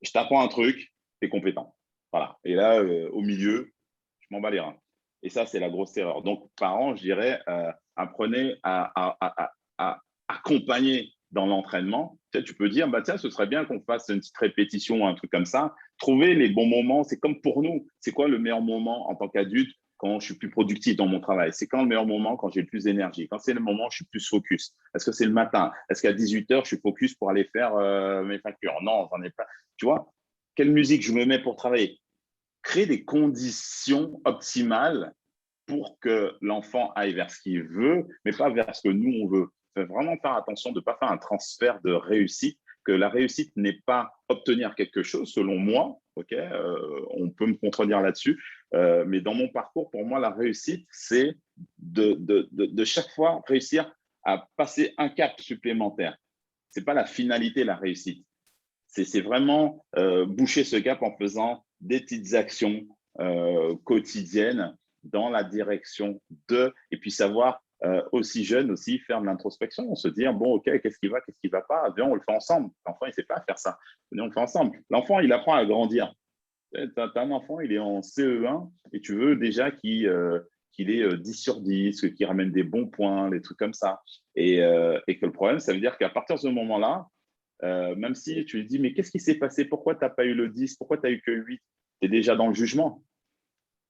je t'apprends un truc, tu es compétent. Voilà. Et là, au milieu, je m'en bats les reins. Et ça, c'est la grosse erreur. Donc, parents, je dirais, apprenez à accompagner dans l'entraînement. Tu sais, tu peux dire, bah, tiens, ce serait bien qu'on fasse une petite répétition ou un truc comme ça. Trouver les bons moments. C'est comme pour nous. C'est quoi le meilleur moment en tant qu'adulte quand je suis plus productif dans mon travail? C'est quand le meilleur moment quand j'ai le plus d'énergie? Quand c'est le moment où je suis plus focus? Est-ce que c'est le matin? Est-ce qu'à 18h, je suis focus pour aller faire mes factures? Non, j'en ai pas. Tu vois, quelle musique je me mets pour travailler? Créer des conditions optimales pour que l'enfant aille vers ce qu'il veut, mais pas vers ce que nous, on veut. Il faut vraiment faire attention de ne pas faire un transfert de réussite, que la réussite n'est pas obtenir quelque chose, selon moi, ok, on peut me contredire là-dessus, mais dans mon parcours, pour moi, la réussite, c'est de chaque fois réussir à passer un cap supplémentaire. Ce n'est pas la finalité, la réussite. C'est vraiment boucher ce gap en faisant des petites actions quotidiennes dans la direction de, et puis savoir aussi jeune aussi faire de l'introspection, se dire bon ok, qu'est-ce qui va pas, viens on le fait ensemble. L'enfant il sait pas faire ça, on le fait ensemble. L'enfant il apprend à grandir. Tu as un enfant, il est en CE1 et tu veux déjà qu'il ait 10 sur 10, qu'il ramène des bons points, des trucs comme ça. Et que le problème, ça veut dire qu'à partir de ce moment-là, même si tu lui dis, mais qu'est-ce qui s'est passé? Pourquoi tu n'as pas eu le 10? Pourquoi tu n'as eu que 8? Tu es déjà dans le jugement.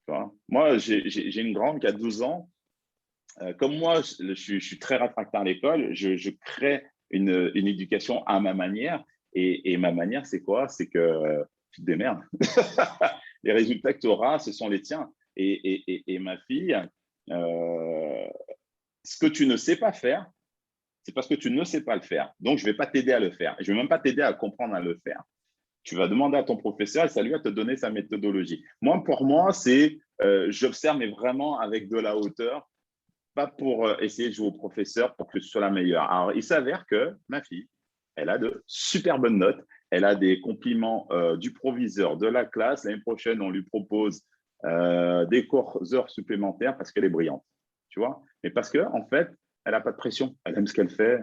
Tu vois. Moi, j'ai une grande qui a 12 ans. Comme moi, je suis très réfractaire à l'école. Je crée une éducation à ma manière. Et ma manière, c'est quoi? C'est que tu te démerdes. Les résultats que tu auras, ce sont les tiens. Et ma fille, ce que tu ne sais pas faire, c'est parce que tu ne sais pas le faire. Donc, je ne vais pas t'aider à le faire. Je ne vais même pas t'aider à comprendre à le faire. Tu vas demander à ton professeur et ça lui va te donner sa méthodologie. Moi, pour moi, c'est j'observe, mais vraiment avec de la hauteur, pas pour essayer de jouer au professeur pour que ce soit la meilleure. Alors, il s'avère que ma fille, elle a de super bonnes notes. Elle a des compliments du proviseur de la classe. L'année prochaine, on lui propose des heures supplémentaires parce qu'elle est brillante. Tu vois? Mais parce qu'en fait, elle n'a pas de pression. Elle aime ce qu'elle fait.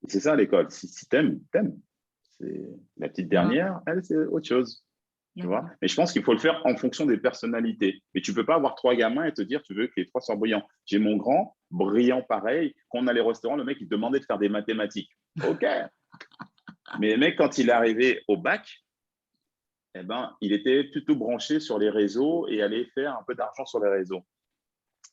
Et c'est ça l'école. Si t'aimes, t'aimes. C'est la petite dernière, elle, c'est autre chose. Tu vois. Mais je pense qu'il faut le faire en fonction des personnalités. Mais tu ne peux pas avoir 3 gamins et te dire tu veux que les 3 soient brillants. J'ai mon grand, brillant pareil. Quand on allait au restaurant, le mec, il demandait de faire des mathématiques. OK. Mais le mec, quand il est arrivé au bac, eh ben, il était plutôt branché sur les réseaux et allait faire un peu d'argent sur les réseaux.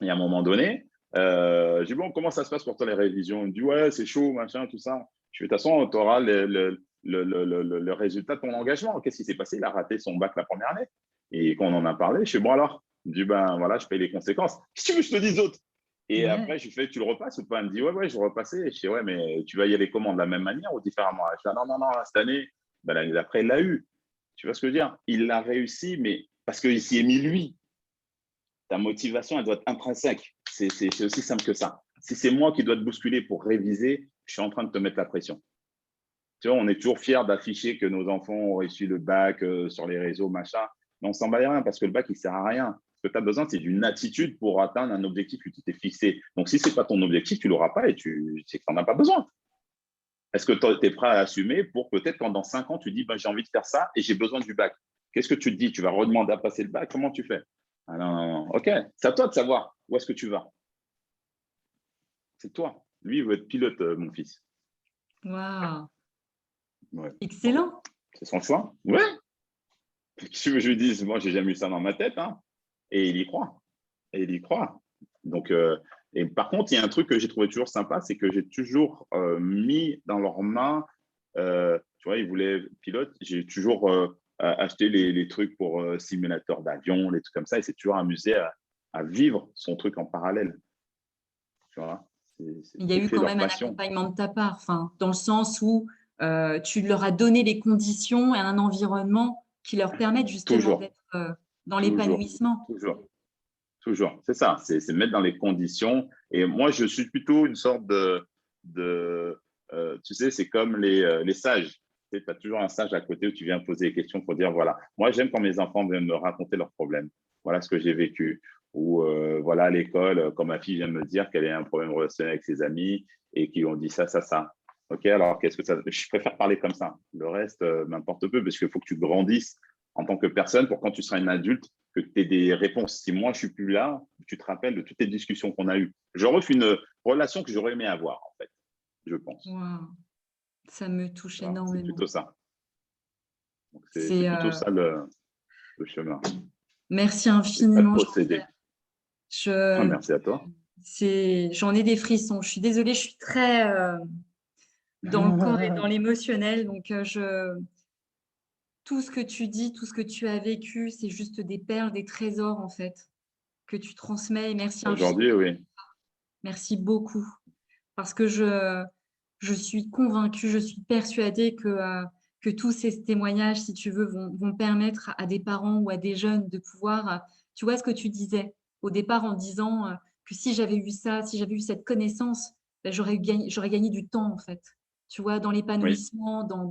Et à un moment donné, j'ai dit, bon, comment ça se passe pour toi les révisions? Il me dit, ouais, c'est chaud, machin, tout ça. Je fais, de toute façon, tu auras le résultat de ton engagement. Qu'est-ce qui s'est passé? Il a raté son bac la première année. Et quand on en a parlé, je fais, bon, alors, il me dit, ben voilà, je paye les conséquences. Qu'est-ce que tu veux que je te dise d'autre? Et après, je lui fais, tu le repasses ou pas? Il me dit, ouais, je repassais. Et je fais, ouais, mais tu vas y aller comment? De la même manière ou différemment? Je fais, non, cette année, ben, l'année d'après, il l'a eu. Tu vois ce que je veux dire? Il l'a réussi, mais parce qu'il s'y est mis lui. Ta motivation, elle doit être intrinsèque. C'est aussi simple que ça. Si c'est moi qui dois te bousculer pour réviser, je suis en train de te mettre la pression. Tu vois, on est toujours fiers d'afficher que nos enfants ont réussi le bac sur les réseaux, machin. Mais on s'en bat rien parce que le bac, il ne sert à rien. Ce que tu as besoin, c'est d'une attitude pour atteindre un objectif que tu t'es fixé. Donc, si ce n'est pas ton objectif, tu ne l'auras pas et c'est que tu n'en as pas besoin. Est-ce que tu es prêt à assumer pour peut-être quand dans 5 ans, tu dis ben, j'ai envie de faire ça et j'ai besoin du bac? Qu'est-ce que tu te dis? Tu vas redemander à passer le bac? Comment tu fais? Ah non. OK, c'est à toi de savoir où est-ce que tu vas. C'est toi. Lui, il veut être pilote, mon fils. Waouh, Ouais. excellent. C'est son choix. Ouais. Si je lui dise, moi, j'ai jamais eu ça dans ma tête. Hein. Et il y croit. Et il y croit. Donc, et par contre, il y a un truc que j'ai trouvé toujours sympa, c'est que j'ai toujours mis dans leurs mains, tu vois, ils voulaient pilote, j'ai toujours acheté les trucs pour simulateur d'avion, les trucs comme ça, et c'est toujours amusé à vivre son truc en parallèle. tu vois. Il y a Tu eu fais quand leur même un passion, accompagnement de ta part, enfin, dans le sens où tu leur as donné les conditions et un environnement qui leur permettent justement toujours, d'être dans toujours, l'épanouissement. toujours. Toujours, c'est ça, c'est mettre dans les conditions. Et moi, je suis plutôt une sorte tu sais, c'est comme les sages. Tu as toujours un sage à côté où tu viens poser des questions pour dire, voilà, moi, j'aime quand mes enfants viennent me raconter leurs problèmes. Voilà ce que j'ai vécu. Ou voilà, à l'école, quand ma fille vient me dire qu'elle a un problème relationnel avec ses amis et qui ont dit ça, ça, ça. OK, alors qu'est-ce que ça… Je préfère parler comme ça. Le reste, m'importe peu parce qu'il faut que tu grandisses en tant que personne pour quand tu seras une adulte que tu aies des réponses. Si moi, je suis plus là, tu te rappelles de toutes les discussions qu'on a eues. Je refais une relation que j'aurais aimé avoir, en fait, je pense. Waouh, ça me touche Voilà, c'est énormément. plutôt ça. C'est C'est plutôt ça le chemin. merci Et pas de infiniment, posséder. Jean-Pierre. Je, Merci à toi. j'en ai des frissons. Je suis désolée, je suis très dans le corps et dans l'émotionnel. Donc, tout ce que tu dis, tout ce que tu as vécu, c'est juste des perles, des trésors, en fait, que tu transmets. Et merci Aujourd'hui, infiniment. oui. Merci beaucoup. Parce que je suis convaincue, je suis persuadée que tous ces témoignages, si tu veux, vont permettre à des parents ou à des jeunes de pouvoir, tu vois ce que tu disais au départ en disant que si j'avais eu ça, si j'avais eu cette connaissance, ben, j'aurais gagné du temps, en fait. Tu vois, dans Oui. l'épanouissement, dans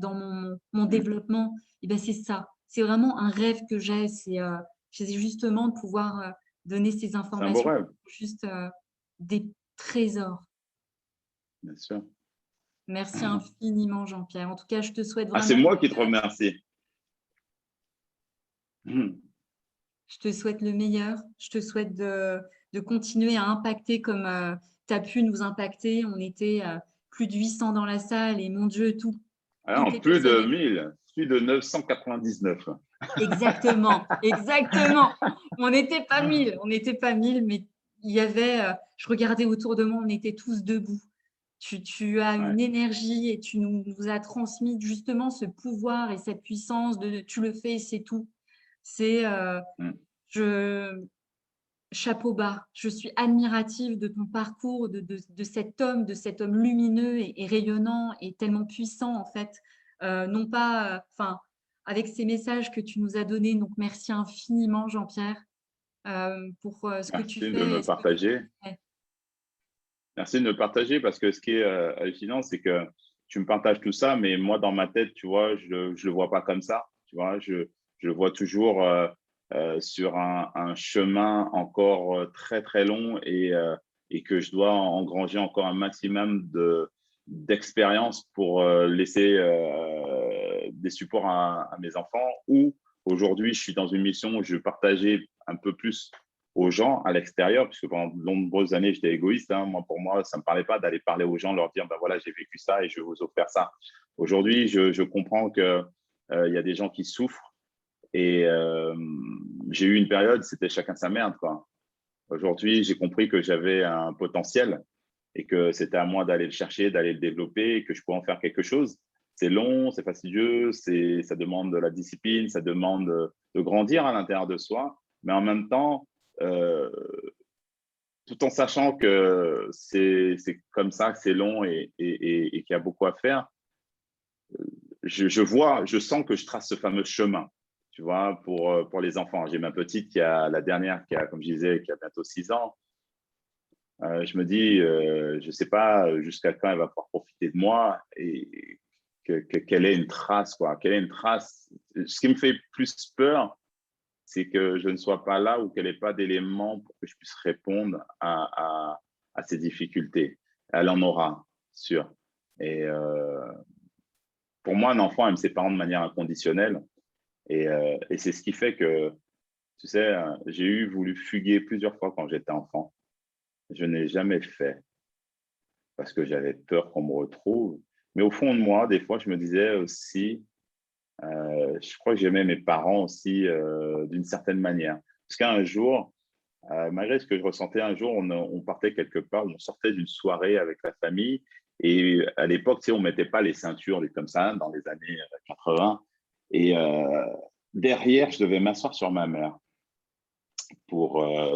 mon Mm. développement, et ben c'est ça. C'est vraiment un rêve que j'ai. C'est justement de pouvoir donner ces C'est un beau informations, rêve, juste des trésors. bien sûr. Merci infiniment, Jean-Pierre. En tout cas, je te souhaite Ah, c'est vraiment moi le qui te meilleur. remercie. Mm. Je te souhaite le meilleur. Je te souhaite de continuer à impacter comme tu as pu nous impacter. On était plus de 800 dans la salle et mon Dieu, toutes Alors, les plus personnes. de 1000, plus de 999. Exactement, exactement. On n'était pas 1000, on n'était pas 1000, mais il y avait, je regardais autour de moi, on était tous debout. Tu as Ouais. une énergie et tu nous as transmis justement ce pouvoir et cette puissance de tu le fais, c'est tout. C'est Mm. je chapeau bas. Je suis admirative de ton parcours, de cet homme lumineux et rayonnant et tellement puissant en fait. Non pas, enfin, avec ces messages que tu nous as donnés. Donc merci infiniment, Jean-Pierre, pour ce que tu Merci de fais me et ce que tu partager. fais. Merci de me partager parce que ce qui est hallucinant, c'est que tu me partages tout ça, mais moi, dans ma tête, tu vois, je ne le vois pas comme ça. Tu vois, je le vois toujours sur un chemin encore très, très long et que je dois engranger encore un maximum d'expérience pour laisser des supports à mes enfants. Ou aujourd'hui, je suis dans une mission où je veux partager un peu plus aux gens à l'extérieur, puisque pendant de nombreuses années, j'étais égoïste. Hein. Moi, pour moi, ça ne me parlait pas d'aller parler aux gens, leur dire, ben voilà, j'ai vécu ça et je vais vous offrir ça. Aujourd'hui, je comprends qu'il y a des gens qui souffrent et j'ai eu une période, c'était chacun sa merde, quoi. Aujourd'hui, j'ai compris que j'avais un potentiel et que c'était à moi d'aller le chercher, d'aller le développer et que je pouvais en faire quelque chose. C'est long, c'est fastidieux, ça demande de la discipline, ça demande de grandir à l'intérieur de soi, mais en même temps, euh, tout en sachant que c'est comme ça, que c'est long et qu'il y a beaucoup à faire, je sens que je trace ce fameux chemin, tu vois, pour les enfants. J'ai ma petite la dernière qui a, comme je disais, qui a bientôt 6 ans. Je me dis, je ne sais pas jusqu'à quand elle va pouvoir profiter de moi et qu'elle ait une trace, quoi, qu'elle ait une trace. Ce qui me fait plus peur, c'est que je ne sois pas là ou qu'elle n'ait pas d'éléments pour que je puisse répondre à ces difficultés. Elle en aura, sûr. Et pour moi, un enfant aime ses parents de manière inconditionnelle. Et c'est ce qui fait que, tu sais, j'ai voulu fuguer plusieurs fois quand j'étais enfant. Je n'ai jamais fait parce que j'avais peur qu'on me retrouve. Mais au fond de moi, des fois, je me disais aussi, je crois que j'aimais mes parents aussi d'une certaine manière. Parce qu'un jour, malgré ce que je ressentais, un jour, on partait quelque part, on sortait d'une soirée avec la famille. Et à l'époque, tu sais, on ne mettait pas les ceintures comme ça, dans les années 80. Et derrière, je devais m'asseoir sur ma mère. Tu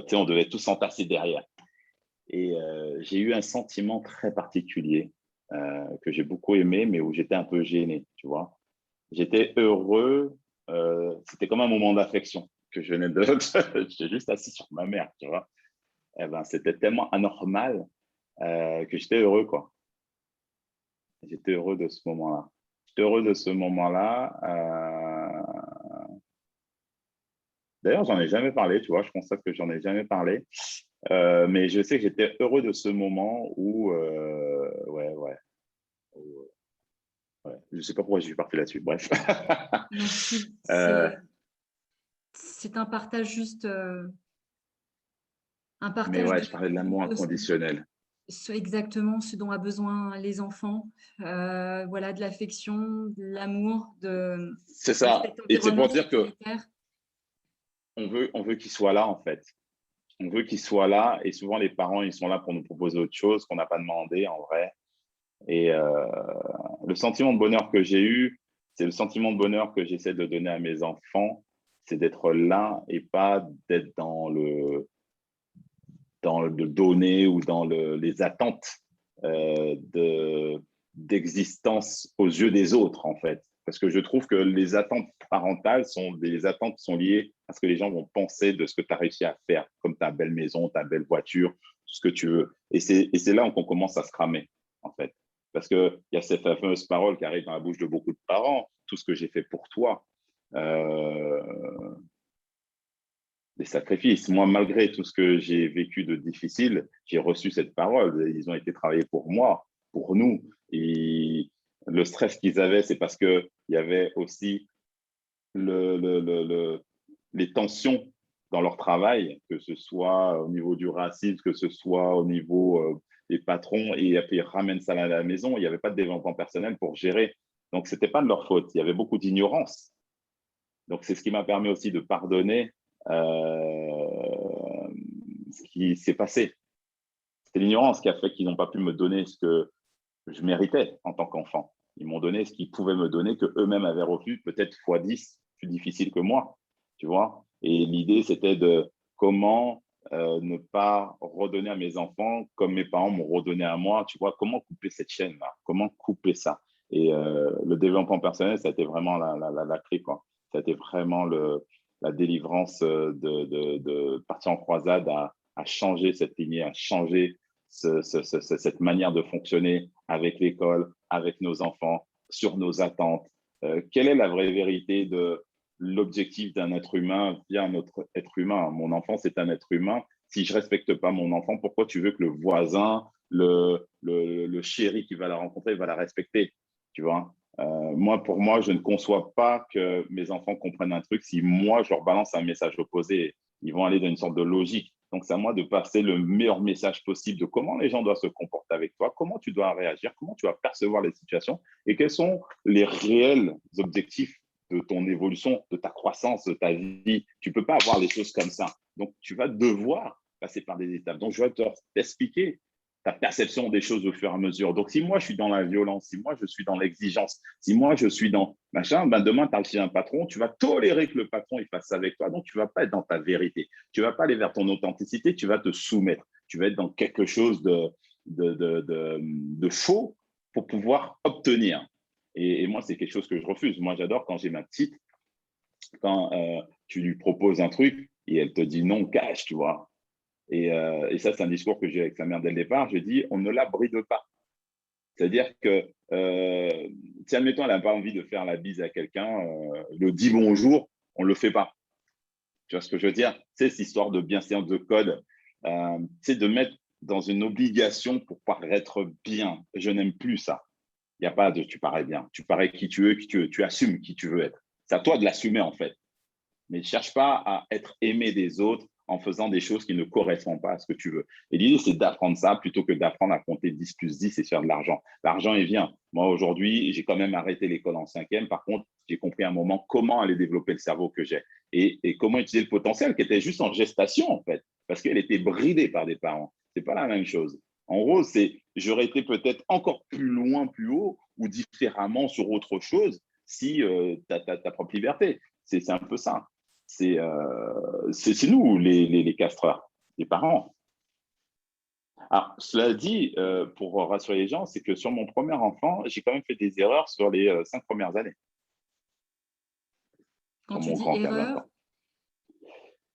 sais, on devait tous s'entasser derrière. Et j'ai eu un sentiment très particulier que j'ai beaucoup aimé, mais où j'étais un peu gêné, tu vois. J'étais heureux, c'était comme un moment d'affection que je venais de… J'étais juste assis sur ma mère, tu vois. Eh ben, c'était tellement anormal que j'étais heureux, quoi. J'étais heureux de ce moment-là. J'étais heureux de ce moment-là. D'ailleurs, j'en ai jamais parlé, tu vois. Je constate que j'en ai jamais parlé. Mais je sais que j'étais heureux de ce moment où, où, ouais. Je ne sais pas pourquoi je suis parti là-dessus. Bref. Merci. Euh, C'est un partage juste, un mais partage ouais, je parlais de l'amour de inconditionnel. exactement ce dont a besoin les enfants. Voilà, de l'affection, de l'amour, C'est de ça. cet Et c'est environnement pour dire que sécuritaire. on veut qu'il soit là, en fait. On veut qu'il soit là. Et souvent, les parents, ils sont là pour nous proposer autre chose qu'on n'a pas demandé, en vrai. Et le sentiment de bonheur que j'ai eu, c'est le sentiment de bonheur que j'essaie de donner à mes enfants, c'est d'être là et pas d'être dans le donner ou dans les attentes d'existence aux yeux des autres, en fait. Parce que je trouve que les attentes parentales sont des attentes qui sont liées à ce que les gens vont penser de ce que tu as réussi à faire, comme ta belle maison, ta belle voiture, tout ce que tu veux. Et c'est là qu'on commence à se cramer, en fait. Parce qu'il y a cette fameuse parole qui arrive dans la bouche de beaucoup de parents, tout ce que j'ai fait pour toi. Euh, des sacrifices. Moi, malgré tout ce que j'ai vécu de difficile, j'ai reçu cette parole. Ils ont été travaillés pour moi, pour nous. Et le stress qu'ils avaient, c'est parce qu'il y avait aussi les tensions dans leur travail, que ce soit au niveau du racisme, que ce soit au niveau des patrons, et puis ils ramènent ça à la maison. Il n'y avait pas de développement personnel pour gérer. Donc, ce n'était pas de leur faute. Il y avait beaucoup d'ignorance. Donc, c'est ce qui m'a permis aussi de pardonner ce qui s'est passé. C'est l'ignorance qui a fait qu'ils n'ont pas pu me donner ce que je méritais en tant qu'enfant. Ils m'ont donné ce qu'ils pouvaient me donner, que eux-mêmes avaient reçu, peut-être fois 10 plus difficile que moi, tu vois. Et l'idée, c'était de comment ne pas redonner à mes enfants comme mes parents m'ont redonné à moi, tu vois. Comment couper cette chaîne-là? Comment couper ça? Et le développement personnel, ça a été vraiment la clé, quoi. Ça a été vraiment la délivrance de partir en croisade à changer cette lignée, à changer cette manière de fonctionner avec l'école, avec nos enfants, sur nos attentes. Quelle est la vraie vérité de l'objectif d'un être humain via un autre être humain? Mon enfant, c'est un être humain. Si je ne respecte pas mon enfant, pourquoi tu veux que le voisin, le chéri qui va la rencontrer, va la respecter? Tu vois? Moi, pour moi, je ne conçois pas que mes enfants comprennent un truc si moi, je leur balance un message opposé. Ils vont aller dans une sorte de logique. Donc, c'est à moi de passer le meilleur message possible de comment les gens doivent se comporter avec toi, comment tu dois réagir, comment tu vas percevoir les situations et quels sont les réels objectifs de ton évolution, de ta croissance, de ta vie. Tu ne peux pas avoir les choses comme ça. Donc, tu vas devoir passer par des étapes. Donc, je vais t'expliquer ta perception des choses au fur et à mesure. Donc, si moi, je suis dans la violence, si moi, je suis dans l'exigence, si moi, je suis dans machin, ben demain, tu as aussi un patron, tu vas tolérer que le patron il fasse ça avec toi, donc tu ne vas pas être dans ta vérité. Tu ne vas pas aller vers ton authenticité, tu vas te soumettre. Tu vas être dans quelque chose de faux pour pouvoir obtenir. Et moi, c'est quelque chose que je refuse. Moi, j'adore quand j'ai ma petite, quand tu lui proposes un truc et elle te dit non, cash, tu vois. Et ça, c'est un discours que j'ai avec sa mère dès le départ. Je dis, on ne la bride pas. C'est-à-dire que, si admettons, elle n'a pas envie de faire la bise à quelqu'un, le dit bonjour, on ne le fait pas. Tu vois ce que je veux dire? C'est cette histoire de bienséance de code. C'est de mettre dans une obligation pour paraître bien. Je n'aime plus ça. Il n'y a pas de tu parais bien. Tu parais qui tu veux, qui tu veux. Tu assumes qui tu veux être. C'est à toi de l'assumer, en fait. Mais ne cherche pas à être aimé des autres en faisant des choses qui ne correspondent pas à ce que tu veux. Et l'idée, c'est d'apprendre ça plutôt que d'apprendre à compter 10 plus 10 et faire de l'argent. L'argent, il vient. Moi, aujourd'hui, j'ai quand même arrêté l'école en cinquième. Par contre, j'ai compris à un moment comment aller développer le cerveau que j'ai et comment utiliser le potentiel qui était juste en gestation, en fait, parce qu'elle était bridée par des parents. C'est pas la même chose. En gros, j'aurais été peut-être encore plus loin, plus haut ou différemment sur autre chose si tu as ta propre liberté. C'est un peu ça. C'est nous, les castreurs, les parents. Alors, cela dit, pour rassurer les gens, c'est que sur mon premier enfant, j'ai quand même fait des erreurs sur les 5 premières années, Quand sur tu mon dis grand qui a 20 erreur, ans.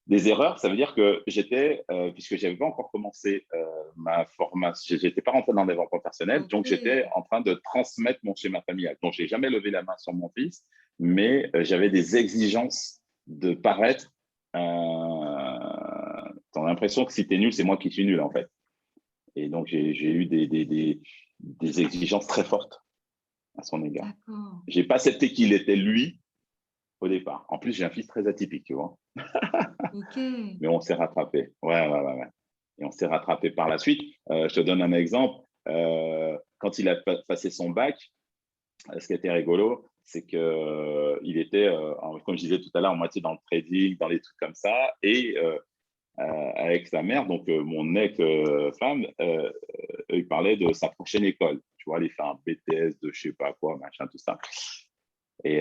Des erreurs, ça veut dire que j'étais, puisque je n'avais pas encore commencé ma formation, je n'étais pas rentré dans le développement personnel, ok, donc j'étais en train de transmettre mon schéma familial. Donc, je n'ai jamais levé la main sur mon fils, mais j'avais des exigences de paraître. Tu as l'impression que si tu es nul, c'est moi qui suis nul, en fait. Et donc, j'ai eu des exigences très fortes à son égard. d'accord, Je n'ai pas accepté qu'il était lui au départ. En plus, j'ai un fils très atypique, tu vois. ok, Mais on s'est rattrapé. Ouais, ouais, ouais, ouais. Et on s'est rattrapé par la suite. Je te donne un exemple. Quand il a passé son bac, ce qui était rigolo, c'est qu'il était, comme je disais tout à l'heure, en moitié dans le trading, dans les trucs comme ça. Et avec sa mère, donc mon ex-femme, il parlait de sa prochaine école. Tu vois, il fait un BTS de je sais pas quoi, machin, tout ça. Et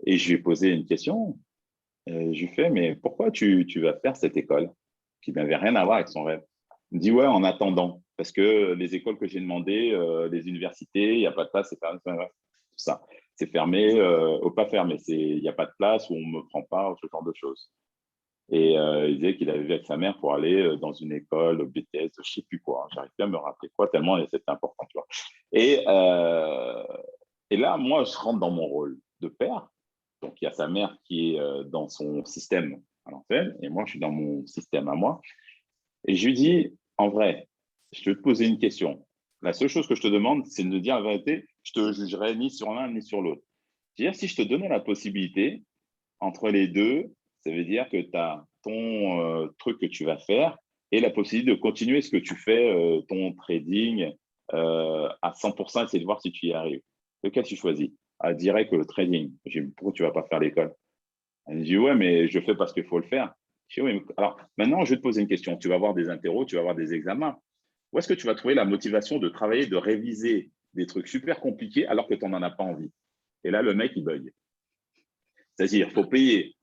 je lui ai posé une question. Je lui fais, mais pourquoi tu vas faire cette école qui n'avait rien à voir avec son rêve? Il me dit, ouais, en attendant, parce que les écoles que j'ai demandées, les universités, il n'y a pas de place, c'est fermé, tout ça. C'est fermé, pas fermé, il n'y a pas de place ou on ne me prend pas, ce genre de choses. Et il disait qu'il avait vu avec sa mère pour aller dans une école BTS, je ne sais plus quoi, j'arrive plus à me rappeler quoi, tellement c'était important. Tu vois. Et, euh, et là, moi, je rentre dans mon rôle de père. Donc, il y a sa mère qui est dans son système à l'ancienne, et moi, je suis dans mon système à moi. Et je lui dis, en vrai, je vais te poser une question. La seule chose que je te demande, c'est de me dire la vérité. Je te jugerai ni sur l'un ni sur l'autre. C'est-à-dire, si je te donnais la possibilité entre les deux, ça veut dire que tu as ton truc que tu vas faire et la possibilité de continuer ce que tu fais, ton trading à 100%, essayer de voir si tu y arrives. Lequel tu choisis? Ah, direct le trading. J'ai dit, pourquoi tu ne vas pas faire l'école? Elle me dit, ouais, mais je fais parce qu'il faut le faire. Je dis, oui, alors maintenant, je vais te poser une question. Tu vas avoir des interros, tu vas avoir des examens. Où est-ce que tu vas trouver la motivation de travailler, de réviser des trucs super compliqués alors que tu n'en as pas envie? Et là, le mec, il bug. C'est-à-dire, il faut payer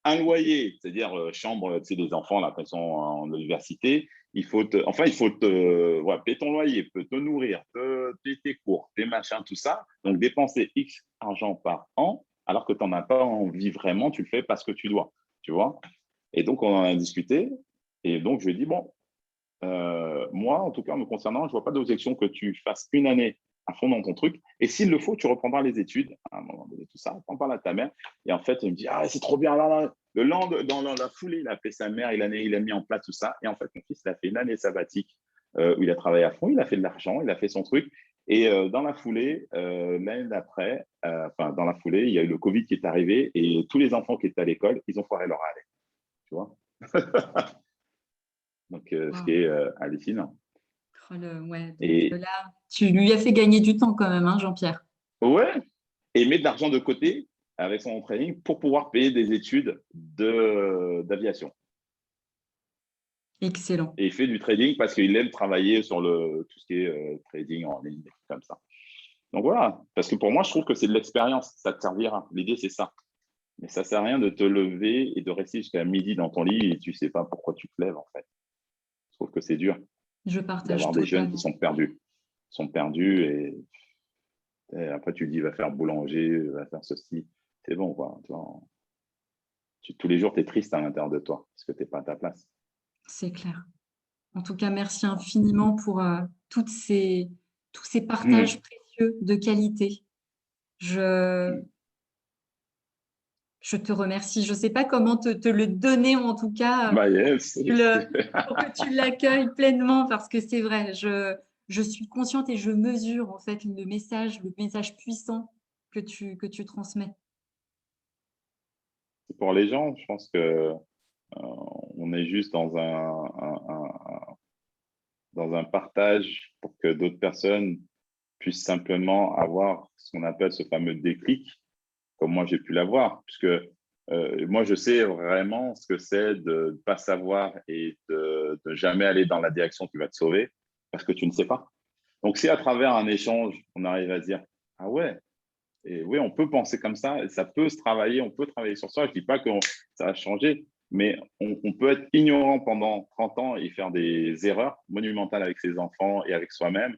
un loyer, c'est-à-dire chambre, tu sais, des enfants là, quand ils sont en université. Il faut voilà, payer ton loyer, te nourrir, payer tes cours, tes machins, tout ça. Donc, dépenser X argent par an, alors que tu n'en as pas envie vraiment, tu le fais parce que tu dois, tu vois. Et donc, on en a discuté. Et donc, je lui ai dit, bon, moi, en tout cas, me concernant, je ne vois pas d'objection que tu fasses une année à fond dans ton truc. Et s'il le faut, tu reprendras les études. À un moment donné, tout ça, t'en parles à ta mère. Et en fait, il me dit, ah, c'est trop bien. Là, dans la foulée, il a appelé sa mère, il a mis en place tout ça. Et en fait, mon fils, il a fait une année sabbatique où il a travaillé à fond, il a fait de l'argent, il a fait son truc. Et dans la foulée, l'année d'après, dans la foulée, il y a eu le Covid qui est arrivé et tous les enfants qui étaient à l'école, ils ont foiré leur année. Tu vois. Donc, ce qui wow. est hallucinant. Ouais, donc Et là, tu lui as fait gagner du temps quand même, hein, Jean-Pierre. ouais, et mettre de l'argent de côté avec son training pour pouvoir payer des études d'aviation. Excellent. Et il fait du trading parce qu'il aime travailler sur tout ce qui est trading en ligne, comme ça. Donc voilà, parce que pour moi, je trouve que c'est de l'expérience, ça te servira. L'idée, c'est ça. Mais ça ne sert à rien de te lever et de rester jusqu'à midi dans ton lit et tu ne sais pas pourquoi tu te lèves, en fait. Je trouve que c'est dur Je partage d'avoir des jeunes qui totalement. sont perdus. Ils sont perdus et après, tu dis, va faire boulanger, va faire ceci. C'est bon, quoi. Tu vois, tous les jours, tu es triste à l'intérieur de toi parce que tu n'es pas à ta place. C'est clair. En tout cas, merci infiniment pour tous ces partages Mmh. précieux de qualité. Je, je te remercie. Je ne sais pas comment te le donner, ou en tout cas, Bah yes. pour que tu l'accueilles pleinement, parce que c'est vrai, je suis consciente et je mesure en fait le message puissant que tu transmets. Pour les gens, je pense que on est juste dans un partage pour que d'autres personnes puissent simplement avoir ce qu'on appelle ce fameux déclic, comme moi j'ai pu l'avoir, puisque moi je sais vraiment ce que c'est de ne pas savoir et de jamais aller dans la direction qui va te sauver, parce que tu ne sais pas. Donc si à travers un échange, on arrive à dire, ah ouais, et oui, on peut penser comme ça, ça peut se travailler, on peut travailler sur ça. Je ne dis pas que ça va changer, mais on peut être ignorant pendant 30 ans et faire des erreurs monumentales avec ses enfants et avec soi-même,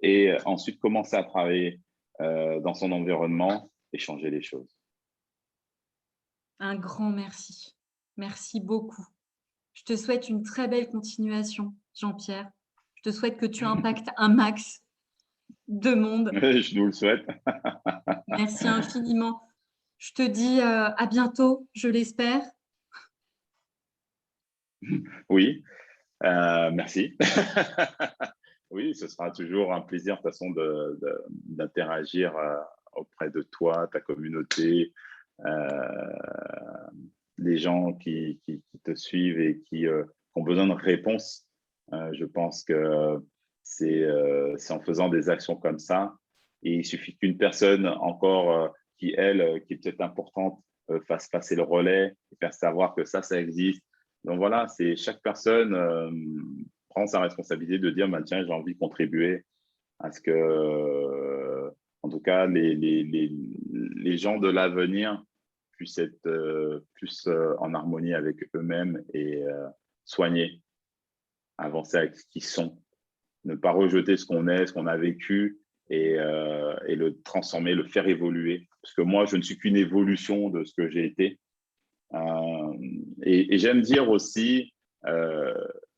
et ensuite commencer à travailler dans son environnement et changer les choses. Un grand merci. Merci beaucoup. Je te souhaite une très belle continuation, Jean-Pierre. Je te souhaite que tu impactes un max de monde. Je nous le souhaite. Merci infiniment. Je te dis à bientôt, je l'espère. Oui, merci. Oui, ce sera toujours un plaisir de toute façon d'interagir auprès de toi, ta communauté, euh, les gens qui te suivent et qui ont besoin de réponses. Je pense que c'est en faisant des actions comme ça, et il suffit qu'une personne encore qui, elle, qui est peut-être importante, fasse passer le relais et faire savoir que ça existe. Donc voilà, c'est chaque personne prend sa responsabilité de dire, bah, tiens, j'ai envie de contribuer à ce que, en tout cas, les gens de l'avenir puissent être plus en harmonie avec eux-mêmes et soigner, avancer avec ce qu'ils sont, ne pas rejeter ce qu'on est, ce qu'on a vécu, et le transformer, le faire évoluer. Parce que moi, je ne suis qu'une évolution de ce que j'ai été. Et j'aime dire aussi, euh,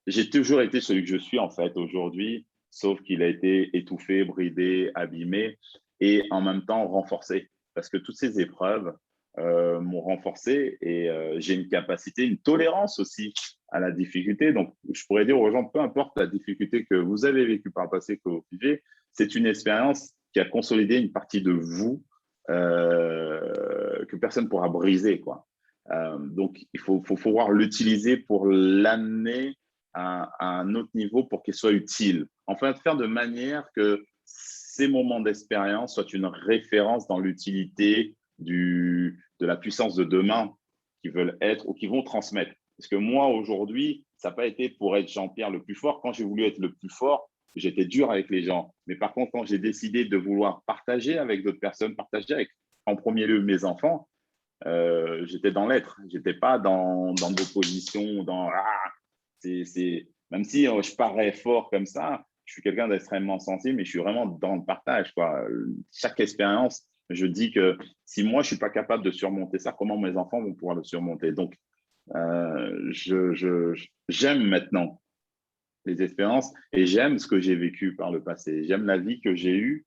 j'ai toujours été celui que je suis en fait aujourd'hui, sauf qu'il a été étouffé, bridé, abîmé et en même temps renforcé. Parce que toutes ces épreuves m'ont renforcé, et j'ai une capacité, une tolérance aussi à la difficulté. Donc, je pourrais dire aux gens, peu importe la difficulté que vous avez vécue par le passé, que vous vivez, c'est une expérience qui a consolidé une partie de vous que personne ne pourra briser, quoi. Donc, il faut pouvoir l'utiliser pour l'amener à un autre niveau pour qu'il soit utile. Enfin, faire de manière que ces moments d'expérience soient une référence dans l'utilité de la puissance de demain qu'ils veulent être ou qu'ils vont transmettre. Parce que moi, aujourd'hui, ça n'a pas été pour être Jean-Pierre le plus fort. Quand j'ai voulu être le plus fort, j'étais dur avec les gens. Mais par contre, quand j'ai décidé de vouloir partager avec d'autres personnes, partager avec, en premier lieu, mes enfants, j'étais dans l'être, j'étais pas dans l'opposition, même si je parais fort comme ça, je suis quelqu'un d'extrêmement sensible, mais je suis vraiment dans le partage, quoi. Chaque expérience, je dis que si moi je suis pas capable de surmonter ça, comment mes enfants vont pouvoir le surmonter? Donc, j'aime maintenant les expériences et j'aime ce que j'ai vécu par le passé. J'aime la vie que j'ai eue,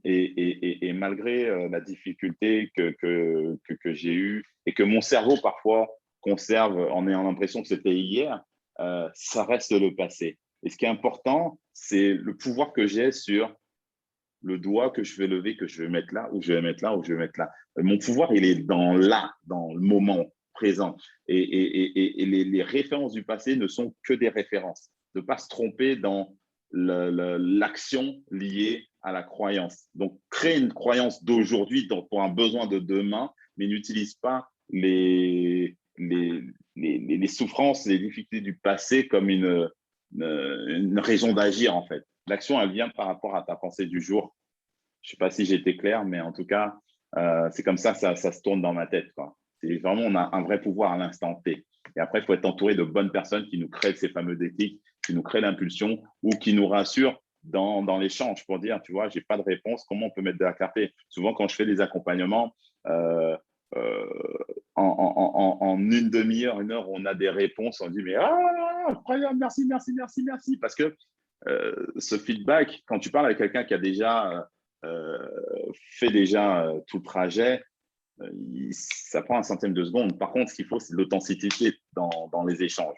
et malgré la difficulté que j'ai eue et que mon cerveau parfois conserve en ayant l'impression que c'était hier, ça reste le passé. Et ce qui est important, c'est le pouvoir que j'ai sur le doigt que je vais lever, que je vais mettre là, ou je vais mettre là, ou je vais mettre là. Mon pouvoir, il est dans là, dans le moment présent. Et les références du passé ne sont que des références. De ne pas se tromper dans l'action liée à la croyance. Donc, créer une croyance d'aujourd'hui pour un besoin de demain, mais n'utilise pas les souffrances, les difficultés du passé comme une raison d'agir, en fait. L'action, elle vient par rapport à ta pensée du jour. Je ne sais pas si j'ai été clair, mais en tout cas, c'est comme ça, ça se tourne dans ma tête, quoi. C'est vraiment, on a un vrai pouvoir à l'instant T. Et après, il faut être entouré de bonnes personnes qui nous créent ces fameux déclics, qui nous créent l'impulsion ou qui nous rassurent dans l'échange pour dire, tu vois, j'ai pas de réponse, comment on peut mettre de la clarté? Souvent, quand je fais des accompagnements, euh, euh, en une demi-heure, une heure, on a des réponses, on dit, mais incroyable, merci, merci, merci, merci. Parce que ce feedback, quand tu parles avec quelqu'un qui a déjà fait tout le trajet, ça prend un centième de seconde. Par contre, ce qu'il faut, c'est de l'authenticité dans les échanges.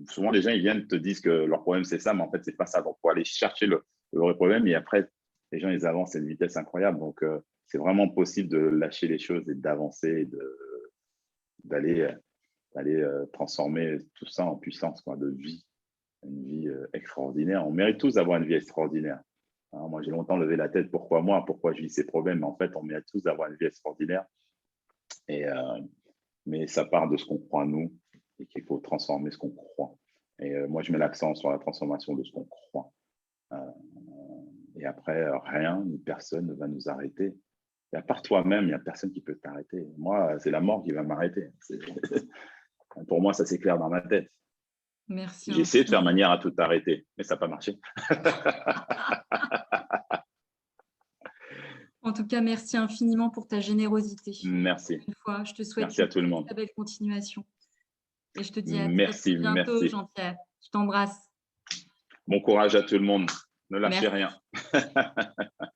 Souvent, les gens, ils viennent te disent que leur problème, c'est ça, mais en fait, c'est pas ça. Donc, il faut aller chercher le vrai problème, et après, les gens, ils avancent à une vitesse incroyable. Donc, c'est vraiment possible de lâcher les choses et d'avancer, d'aller transformer tout ça en puissance, quoi, de vie, une vie extraordinaire. On mérite tous d'avoir une vie extraordinaire. Hein, moi, j'ai longtemps levé la tête. Pourquoi moi? Pourquoi je vis ces problèmes? Mais en fait, on mérite tous d'avoir une vie extraordinaire. Et, mais ça part de ce qu'on croit nous, et qu'il faut transformer ce qu'on croit. Et moi, je mets l'accent sur la transformation de ce qu'on croit. Euh, et après, rien ni personne ne va nous arrêter. Et à part toi-même, il n'y a personne qui peut t'arrêter. Moi, c'est la mort qui va m'arrêter. Pour moi, ça c'est clair dans ma tête. Merci J'ai essayé de faire infiniment. manière à tout arrêter, mais ça n'a pas marché. En tout cas, merci infiniment pour ta générosité. Merci. Une fois, je te souhaite Merci à une tout le monde. très belle continuation. Et je te dis à très, très Merci, bientôt, merci. Jean-Pierre. Je t'embrasse. Bon courage à tout le monde. Ne lâchez Merci. rien.